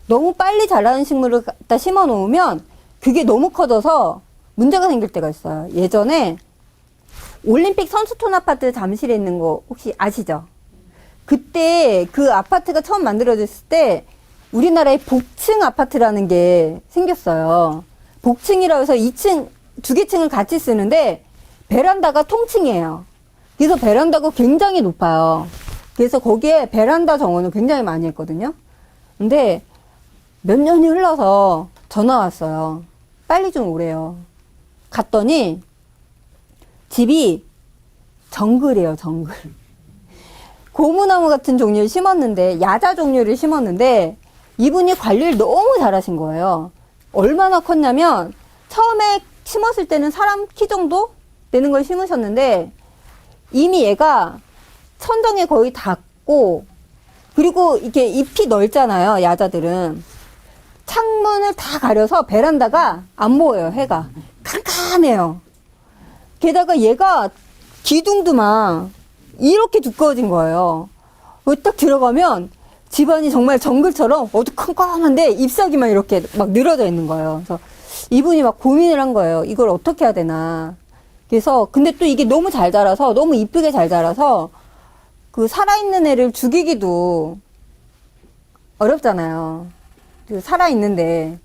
Speaker 1: 너무 빨리 자라는 식물을 갖다 심어 놓으면 그게 너무 커져서 문제가 생길 때가 있어요. 예전에 올림픽 선수촌 아파트 잠실에 있는 거 혹시 아시죠? 그때 그 아파트가 처음 만들어졌을 때 우리나라에 복층 아파트라는 게 생겼어요. 복층이라고 해서 2층, 두 개 층을 같이 쓰는데 베란다가 통층이에요. 그래서 베란다가 굉장히 높아요. 그래서 거기에 베란다 정원을 굉장히 많이 했거든요. 근데 몇 년이 흘러서 전화 왔어요. 빨리 좀 오래요. 갔더니 집이 정글이에요, 정글. 고무나무 같은 종류를 심었는데, 야자 종류를 심었는데, 이분이 관리를 너무 잘하신 거예요. 얼마나 컸냐면, 처음에 심었을 때는 사람 키 정도 되는 걸 심으셨는데, 이미 얘가 천정에 거의 닿고, 그리고 이렇게 잎이 넓잖아요, 야자들은. 창문을 다 가려서 베란다가 안 보여요, 해가. 깜깜해요. 게다가 얘가 기둥도 막 이렇게 두꺼워진 거예요. 딱 들어가면 집안이 정말 정글처럼 어두컴컴한데 잎사귀만 이렇게 막 늘어져 있는 거예요. 그래서 이분이 막 고민을 한 거예요. 이걸 어떻게 해야 되나. 그래서 근데 또 이게 너무 잘 자라서 너무 이쁘게 잘 자라서 그 살아있는 애를 죽이기도 어렵잖아요. 그 살아있는데.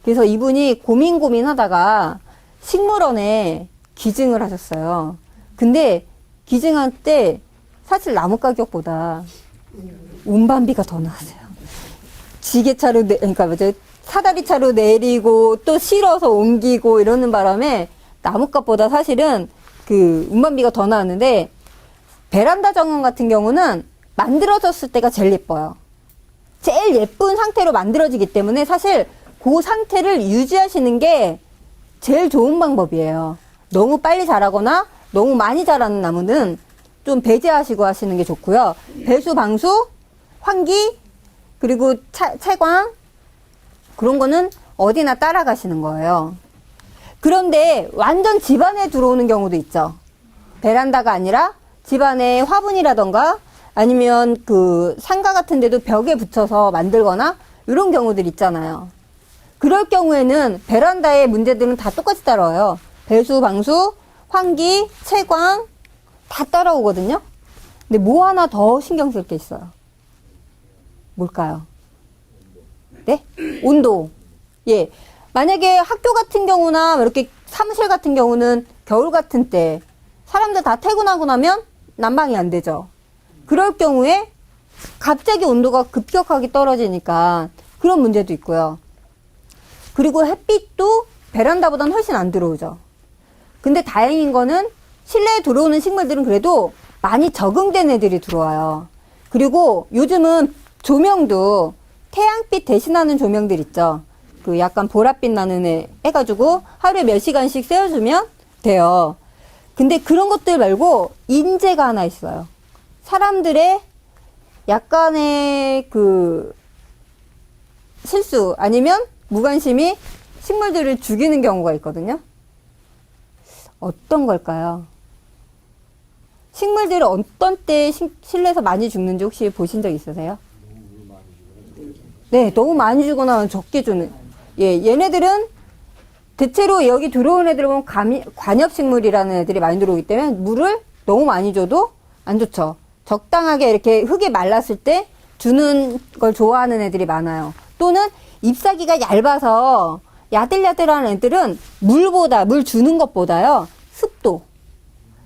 Speaker 1: 그래서 이분이 고민하다가 식물원에 기증을 하셨어요. 근데 기증할 때 사실 나무 가격보다 운반비가 더 나왔어요. 지게차로, 그러니까 뭐죠? 사다리차로 내리고 또 실어서 옮기고 이러는 바람에 나무값보다 사실은 그 운반비가 더 나왔는데 베란다 정원 같은 경우는 만들어졌을 때가 제일 예뻐요. 제일 예쁜 상태로 만들어지기 때문에 사실 그 상태를 유지하시는 게 제일 좋은 방법이에요. 너무 빨리 자라거나 너무 많이 자라는 나무는 좀 배제하시고 하시는 게 좋고요. 배수, 방수, 환기, 그리고 채광 그런 거는 어디나 따라가시는 거예요. 그런데 완전 집안에 들어오는 경우도 있죠. 베란다가 아니라 집안에 화분이라던가 아니면 그 상가 같은 데도 벽에 붙여서 만들거나 이런 경우들 있잖아요. 그럴 경우에는 베란다의 문제들은 다 똑같이 따라와요. 배수, 방수, 환기, 채광 다 따라오거든요. 근데 뭐 하나 더 신경 쓸 게 있어요. 뭘까요? 네? 온도. 예. 만약에 학교 같은 경우나 이렇게 사무실 같은 경우는 겨울 같은 때 사람들 다 퇴근하고 나면 난방이 안 되죠. 그럴 경우에 갑자기 온도가 급격하게 떨어지니까 그런 문제도 있고요. 그리고 햇빛도 베란다보다는 훨씬 안 들어오죠. 근데 다행인 거는 실내에 들어오는 식물들은 그래도 많이 적응된 애들이 들어와요. 그리고 요즘은 조명도 태양빛 대신하는 조명들 있죠. 그 약간 보랏빛 나는 애 해가지고 하루에 몇 시간씩 쐬어주면 돼요. 근데 그런 것들 말고 인재가 하나 있어요. 사람들의 약간의 그 실수 아니면 무관심이 식물들을 죽이는 경우가 있거든요. 어떤 걸까요? 식물들이 어떤 때 실내에서 많이 죽는지 혹시 보신 적 있으세요? 네, 너무 많이 주거나 적게 주는. 예, 얘네들은 대체로 여기 들어온 애들 보면 관엽식물이라는 애들이 많이 들어오기 때문에 물을 너무 많이 줘도 안 좋죠. 적당하게 이렇게 흙에 말랐을 때 주는 걸 좋아하는 애들이 많아요. 또는 잎사귀가 얇아서 야들야들한 애들은 물 주는 것보다요,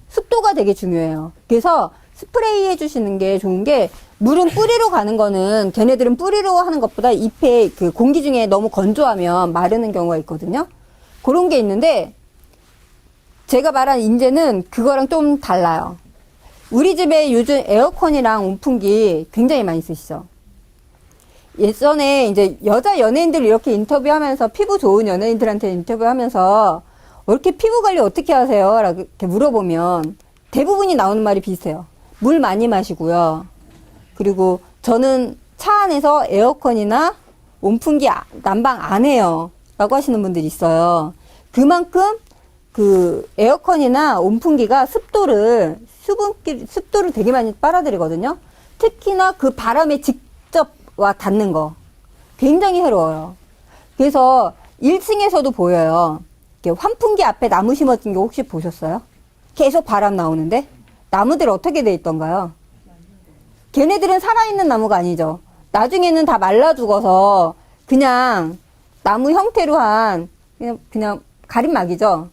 Speaker 1: 습도가 되게 중요해요. 그래서 스프레이 해주시는 게 좋은 게, 물은 뿌리로 가는 거는, 걔네들은 뿌리로 하는 것보다 잎에 그 공기 중에 너무 건조하면 마르는 경우가 있거든요. 그런 게 있는데, 제가 말한 인재는 그거랑 좀 달라요. 우리 집에 요즘 에어컨이랑 온풍기 굉장히 많이 쓰시죠. 예전에 이제 여자 연예인들 이렇게 인터뷰하면서 피부 좋은 연예인들한테 인터뷰하면서 이렇게 피부 관리 어떻게 하세요? 라고 이렇게 물어보면 대부분이 나오는 말이 비슷해요. 물 많이 마시고요. 그리고 저는 차 안에서 에어컨이나 온풍기 난방 안 해요. 라고 하시는 분들이 있어요. 그만큼 그 에어컨이나 온풍기가 습도를 되게 많이 빨아들이거든요. 특히나 그 바람에 직접 와 닿는 거 굉장히 해로워요. 그래서 1층에서도 보여요. 이렇게 환풍기 앞에 나무 심어진 거 혹시 보셨어요? 계속 바람 나오는데 나무들 어떻게 돼 있던가요? 걔네들은 살아있는 나무가 아니죠. 나중에는 다 말라 죽어서 그냥 나무 형태로 한 그냥 가림막이죠.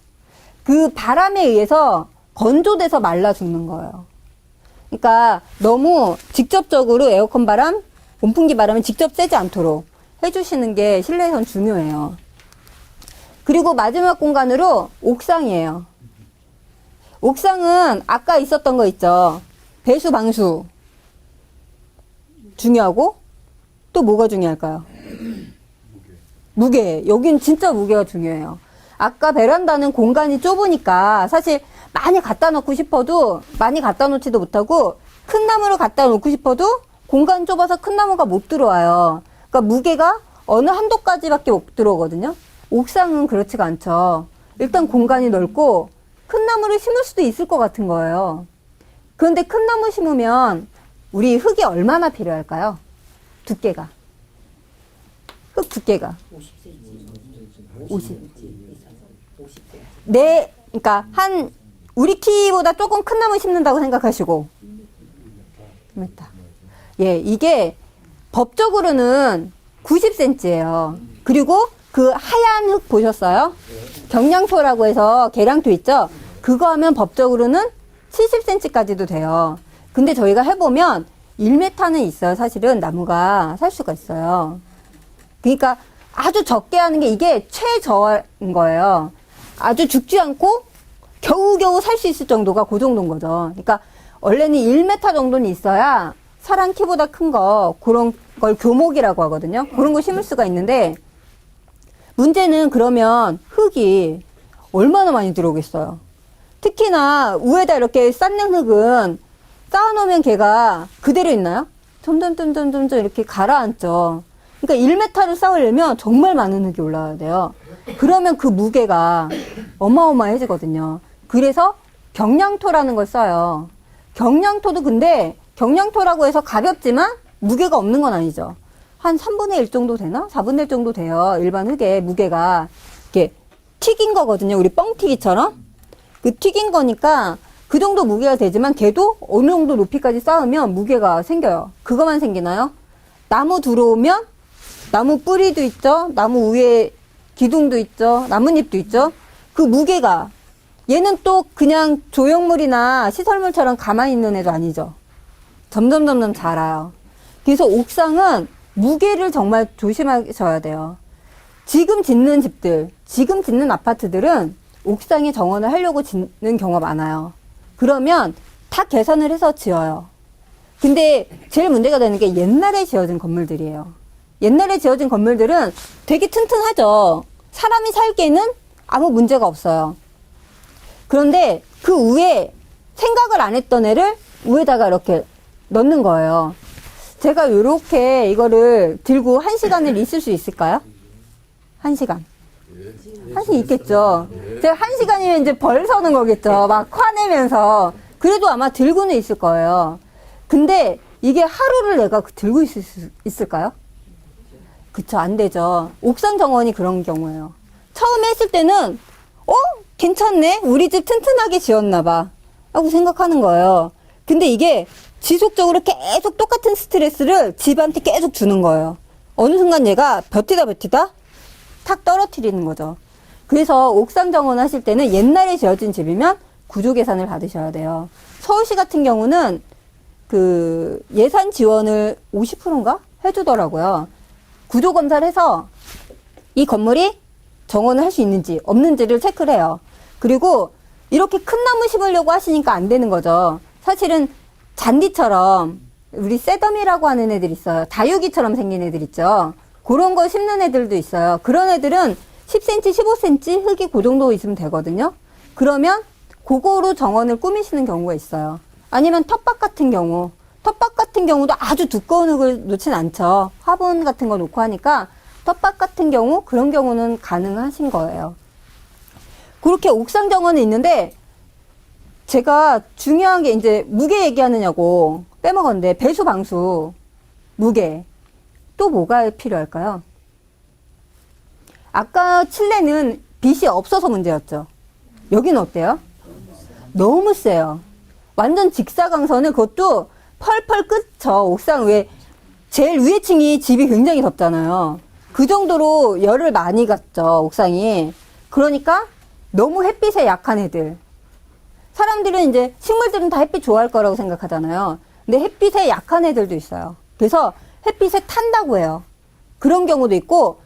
Speaker 1: 그 바람에 의해서 건조돼서 말라 죽는 거예요. 그러니까 너무 직접적으로 에어컨 바람, 온풍기 바람을 직접 쐬지 않도록 해주시는 게 실내에선 중요해요. 그리고 마지막 공간으로 옥상이에요. 옥상은 아까 있었던 거 있죠. 배수, 방수 중요하고 또 뭐가 중요할까요? 무게. 여긴 진짜 무게가 중요해요. 아까 베란다는 공간이 좁으니까 사실 많이 갖다 놓고 싶어도 많이 갖다 놓지도 못하고 큰 나무를 갖다 놓고 싶어도 공간 좁아서 큰 나무가 못 들어와요. 그러니까 무게가 어느 한도까지밖에 못 들어오거든요. 옥상은 그렇지가 않죠. 일단 공간이 넓고 큰 나무를 심을 수도 있을 것 같은 거예요. 그런데 큰 나무 심으면 우리 흙이 얼마나 필요할까요? 두께가. 흙 두께가.
Speaker 3: 50cm.
Speaker 1: 50.
Speaker 3: 50cm.
Speaker 1: 네, 그러니까 우리 키보다 조금 큰 나무 심는다고 생각하시고. 1m. 예, 이게 법적으로는 90cm예요. 그리고 그 하얀 흙 보셨어요? 경량토라고 해서 계량토 있죠? 그거 하면 법적으로는 70cm까지도 돼요. 근데 저희가 해보면 1m는 있어요. 사실은 나무가 살 수가 있어요. 그러니까 아주 적게 하는 게 이게 최저인 거예요. 아주 죽지 않고 겨우겨우 살 수 있을 정도가 그 정도인 거죠. 그러니까 원래는 1m 정도는 있어야 사람 키보다 큰 거, 그런 걸 교목이라고 하거든요. 그런 거 심을 수가 있는데 문제는 그러면 흙이 얼마나 많이 들어오겠어요. 특히나 위에다 이렇게 쌓는 흙은 쌓아놓으면 걔가 그대로 있나요? 점점 이렇게 가라앉죠. 그러니까 1m를 쌓으려면 정말 많은 흙이 올라와야 돼요. 그러면 그 무게가 어마어마해지거든요. 그래서 경량토라는 걸 써요. 경량토도 근데 경량토라고 해서 가볍지만 무게가 없는 건 아니죠. 한 3분의 1 정도 되나? 4분의 1 정도 돼요. 일반 흙의 무게가. 이렇게 튀긴 거거든요. 우리 뻥튀기처럼. 그 튀긴 거니까 그 정도 무게가 되지만 걔도 어느 정도 높이까지 쌓으면 무게가 생겨요. 그것만 생기나요? 나무 들어오면 나무 뿌리도 있죠. 나무 위에 기둥도 있죠. 나뭇잎도 있죠. 그 무게가 얘는 또 그냥 조형물이나 시설물처럼 가만히 있는 애도 아니죠. 점점 자라요. 그래서 옥상은 무게를 정말 조심하셔야 돼요. 지금 짓는 집들, 지금 짓는 아파트들은 옥상에 정원을 하려고 짓는 경우가 많아요. 그러면 다 계산을 해서 지어요. 근데 제일 문제가 되는 게 옛날에 지어진 건물들이에요. 옛날에 지어진 건물들은 되게 튼튼하죠. 사람이 살기에는 아무 문제가 없어요. 그런데 그 위에 생각을 안 했던 애를 위에다가 이렇게 넣는 거예요. 제가 이렇게 이거를 들고 1시간을 있을 수 있을까요? 1시간. 1시간 있겠죠. 제가 1시간이면 이제 벌 서는 거겠죠. 막 화내면서. 그래도 아마 들고는 있을 거예요. 근데 이게 하루를 내가 들고 있을 수 있을까요? 그쵸, 안 되죠. 옥상 정원이 그런 경우예요. 처음에 했을 때는, 괜찮네? 우리 집 튼튼하게 지었나봐. 하고 생각하는 거예요. 근데 이게 지속적으로 계속 똑같은 스트레스를 집한테 계속 주는 거예요. 어느 순간 얘가 버티다 탁 떨어뜨리는 거죠. 그래서 옥상 정원 하실 때는 옛날에 지어진 집이면 구조 계산을 받으셔야 돼요. 서울시 같은 경우는 그 예산 지원을 50%인가 해주더라고요. 구조 검사를 해서 이 건물이 정원을 할 수 있는지 없는지를 체크를 해요. 그리고 이렇게 큰 나무 심으려고 하시니까 안 되는 거죠. 사실은 잔디처럼 우리 새더미라고 하는 애들 있어요. 다육이처럼 생긴 애들 있죠. 그런 거 심는 애들도 있어요. 그런 애들은 10cm, 15cm 흙이 그 정도 있으면 되거든요. 그러면 그거로 정원을 꾸미시는 경우가 있어요. 아니면 텃밭 같은 경우. 텃밭 같은 경우도 아주 두꺼운 흙을 놓진 않죠. 화분 같은 거 놓고 하니까 텃밭 같은 경우, 그런 경우는 가능하신 거예요. 그렇게 옥상 정원은 있는데, 제가 중요한 게 이제 무게 얘기하느냐고 빼먹었는데, 배수, 방수, 무게. 또 뭐가 필요할까요? 아까 칠레는 빛이 없어서 문제였죠. 여기는 어때요? 너무 세요. 완전 직사광선을 그것도 펄펄 끓죠. 옥상 위에. 제일 위에 층이 집이 굉장히 덥잖아요. 그 정도로 열을 많이 갔죠, 옥상이. 그러니까 너무 햇빛에 약한 애들. 사람들은 이제 식물들은 다 햇빛 좋아할 거라고 생각하잖아요. 근데 햇빛에 약한 애들도 있어요. 그래서 햇빛에 탄다고 해요. 그런 경우도 있고,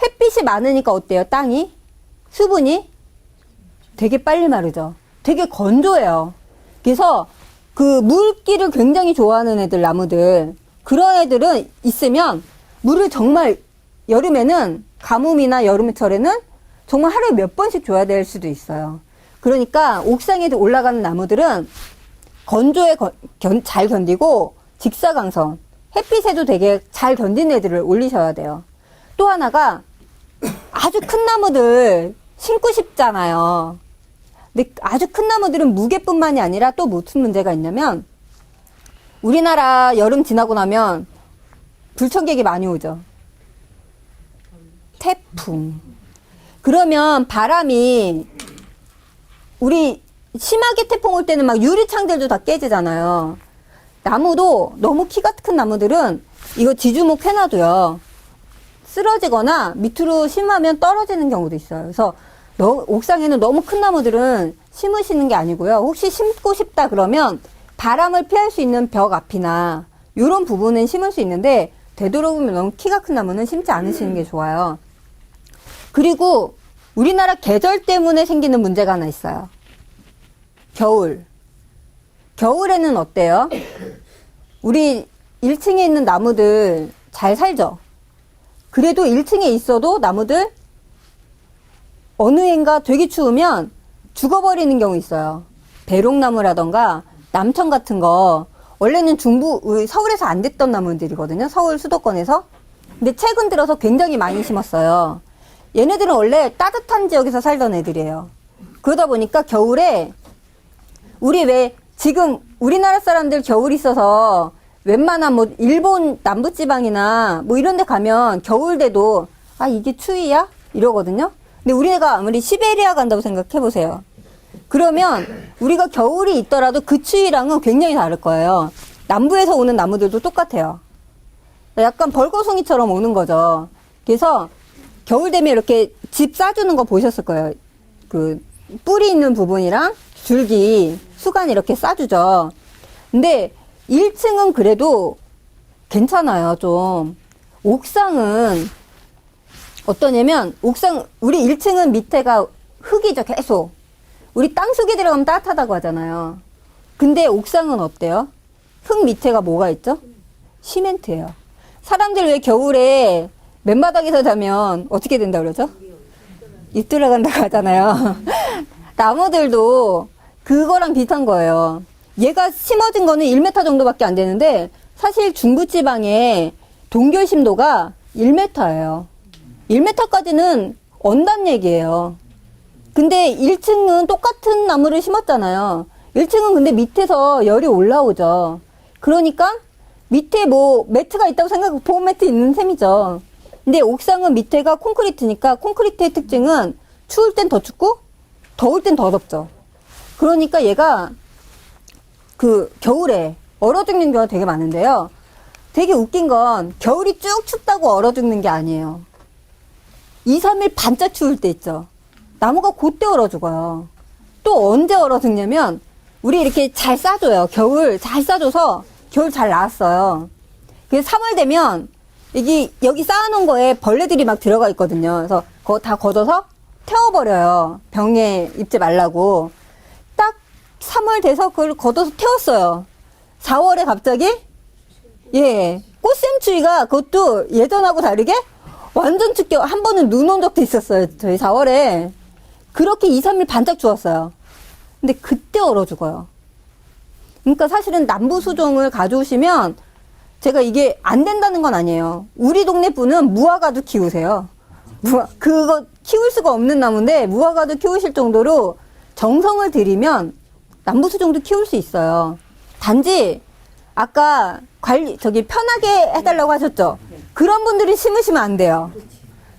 Speaker 1: 햇빛이 많으니까 어때요? 땅이? 수분이? 되게 빨리 마르죠. 되게 건조해요. 그래서 그 물기를 굉장히 좋아하는 애들, 나무들. 그런 애들은 있으면 물을 정말 여름에는, 가뭄이나 여름철에는 정말 하루에 몇 번씩 줘야 될 수도 있어요. 그러니까 옥상에 올라가는 나무들은 건조에 잘 견디고 직사광선, 햇빛에도 되게 잘 견디는 애들을 올리셔야 돼요. 또 하나가 아주 큰 나무들 심고 싶잖아요. 근데 아주 큰 나무들은 무게뿐만이 아니라 또 무슨 문제가 있냐면, 우리나라 여름 지나고 나면 불청객이 많이 오죠. 태풍. 그러면 바람이, 우리 심하게 태풍 올 때는 막 유리창들도 다 깨지잖아요. 나무도 너무 키가 큰 나무들은 이거 지주목 해놔도요, 쓰러지거나 밑으로 심하면 떨어지는 경우도 있어요. 그래서 옥상에는 너무 큰 나무들은 심으시는 게 아니고요. 혹시 심고 싶다 그러면 바람을 피할 수 있는 벽 앞이나 이런 부분은 심을 수 있는데, 되도록이면 너무 키가 큰 나무는 심지 않으시는 게 좋아요. 그리고 우리나라 계절 때문에 생기는 문제가 하나 있어요. 겨울. 겨울에는 어때요? 우리 1층에 있는 나무들 잘 살죠? 그래도 1층에 있어도 나무들 어느 해인가 되게 추우면 죽어버리는 경우 있어요. 배롱나무라던가 남청 같은 거. 원래는 서울에서 안 됐던 나무들이거든요. 서울 수도권에서. 근데 최근 들어서 굉장히 많이 심었어요. 얘네들은 원래 따뜻한 지역에서 살던 애들이에요. 그러다 보니까 겨울에, 우리 왜 지금 우리나라 사람들 겨울 있어서 웬만한 뭐 일본 남부지방이나 뭐 이런 데 가면 겨울 돼도 아 이게 추위야? 이러거든요. 근데 우리가 아무리 시베리아 간다고 생각해 보세요. 그러면 우리가 겨울이 있더라도 그 추위랑은 굉장히 다를 거예요. 남부에서 오는 나무들도 똑같아요. 약간 벌거숭이처럼 오는 거죠. 그래서 겨울 되면 이렇게 집 싸주는 거 보셨을 거예요. 그 뿌리 있는 부분이랑 줄기, 수간 이렇게 싸주죠. 근데 1층은 그래도 괜찮아요, 좀. 옥상은 어떠냐면, 우리 1층은 밑에가 흙이죠, 계속. 우리 땅속에 들어가면 따뜻하다고 하잖아요. 근데 옥상은 어때요? 흙 밑에가 뭐가 있죠? 시멘트예요. 사람들 왜 겨울에 맨바닥에서 자면 어떻게 된다 그러죠? 입 들어간다고 하잖아요. 나무들도 그거랑 비슷한 거예요. 얘가 심어진 거는 1m 정도밖에 안 되는데, 사실 중부지방의 동결 심도가 1m예요. 1m까지는 언단 얘기예요. 근데 1층은 똑같은 나무를 심었잖아요. 1층은 근데 밑에서 열이 올라오죠. 그러니까 밑에 뭐 매트가 있다고 생각하고 보온 매트 있는 셈이죠. 근데 옥상은 밑에가 콘크리트니까, 콘크리트의 특징은 추울 땐 더 춥고 더울 땐 더 덥죠. 그러니까 얘가 그 겨울에 얼어 죽는 경우가 되게 많은데요. 되게 웃긴 건 겨울이 쭉 춥다고 얼어 죽는 게 아니에요. 2, 3일 반짝 추울 때 있죠. 나무가 그때 얼어 죽어요. 또 언제 얼어 죽냐면, 우리 이렇게 잘 싸줘요. 겨울 잘 싸줘서 겨울 잘 나왔어요. 그래서 3월 되면 여기 쌓아놓은 거에 벌레들이 막 들어가 있거든요. 그래서 그거 다 걷어서 태워버려요. 병에 입지 말라고. 딱 3월 돼서 그걸 걷어서 태웠어요. 4월에 갑자기, 꽃샘추위가 그것도 예전하고 다르게 완전 춥게, 한 번은 눈 온 적도 있었어요. 저희 4월에. 그렇게 2, 3일 반짝 추웠어요. 근데 그때 얼어 죽어요. 그러니까 사실은 남부 수종을 가져오시면 제가 이게 안 된다는 건 아니에요. 우리 동네 분은 무화과도 키우세요. 그거 키울 수가 없는 나무인데 무화과도 키우실 정도로 정성을 들이면 남부 수종도 키울 수 있어요. 단지 아까 편하게 해달라고 하셨죠? 그런 분들이 심으시면 안 돼요.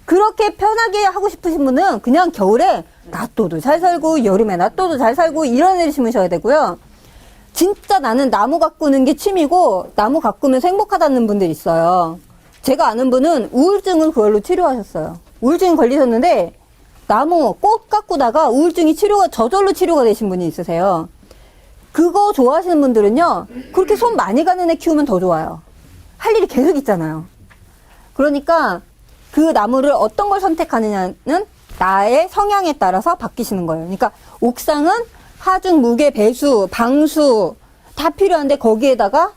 Speaker 1: 그렇게 편하게 하고 싶으신 분은 그냥 겨울에 낫또도 잘 살고 여름에 낫또도 잘 살고 이런 애를 심으셔야 되고요. 진짜 나는 나무 가꾸는 게 취미고 나무 가꾸면서 행복하다는 분들 있어요. 제가 아는 분은 우울증을 그걸로 치료하셨어요. 우울증이 걸리셨는데 나무 꽃 가꾸다가 우울증이 저절로 치료가 되신 분이 있으세요. 그거 좋아하시는 분들은요, 그렇게 손 많이 가는 애 키우면 더 좋아요. 할 일이 계속 있잖아요. 그러니까 그 나무를 어떤 걸 선택하느냐는 나의 성향에 따라서 바뀌시는 거예요. 그러니까 옥상은 하중, 무게, 배수, 방수 다 필요한데 거기에다가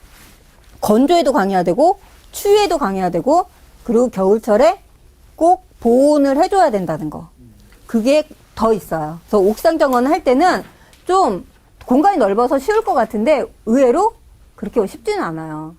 Speaker 1: 건조에도 강해야 되고 추위에도 강해야 되고 그리고 겨울철에 꼭 보온을 해줘야 된다는 거. 그게 더 있어요. 그래서 옥상 정원을 할 때는 좀 공간이 넓어서 쉬울 것 같은데 의외로 그렇게 쉽지는 않아요.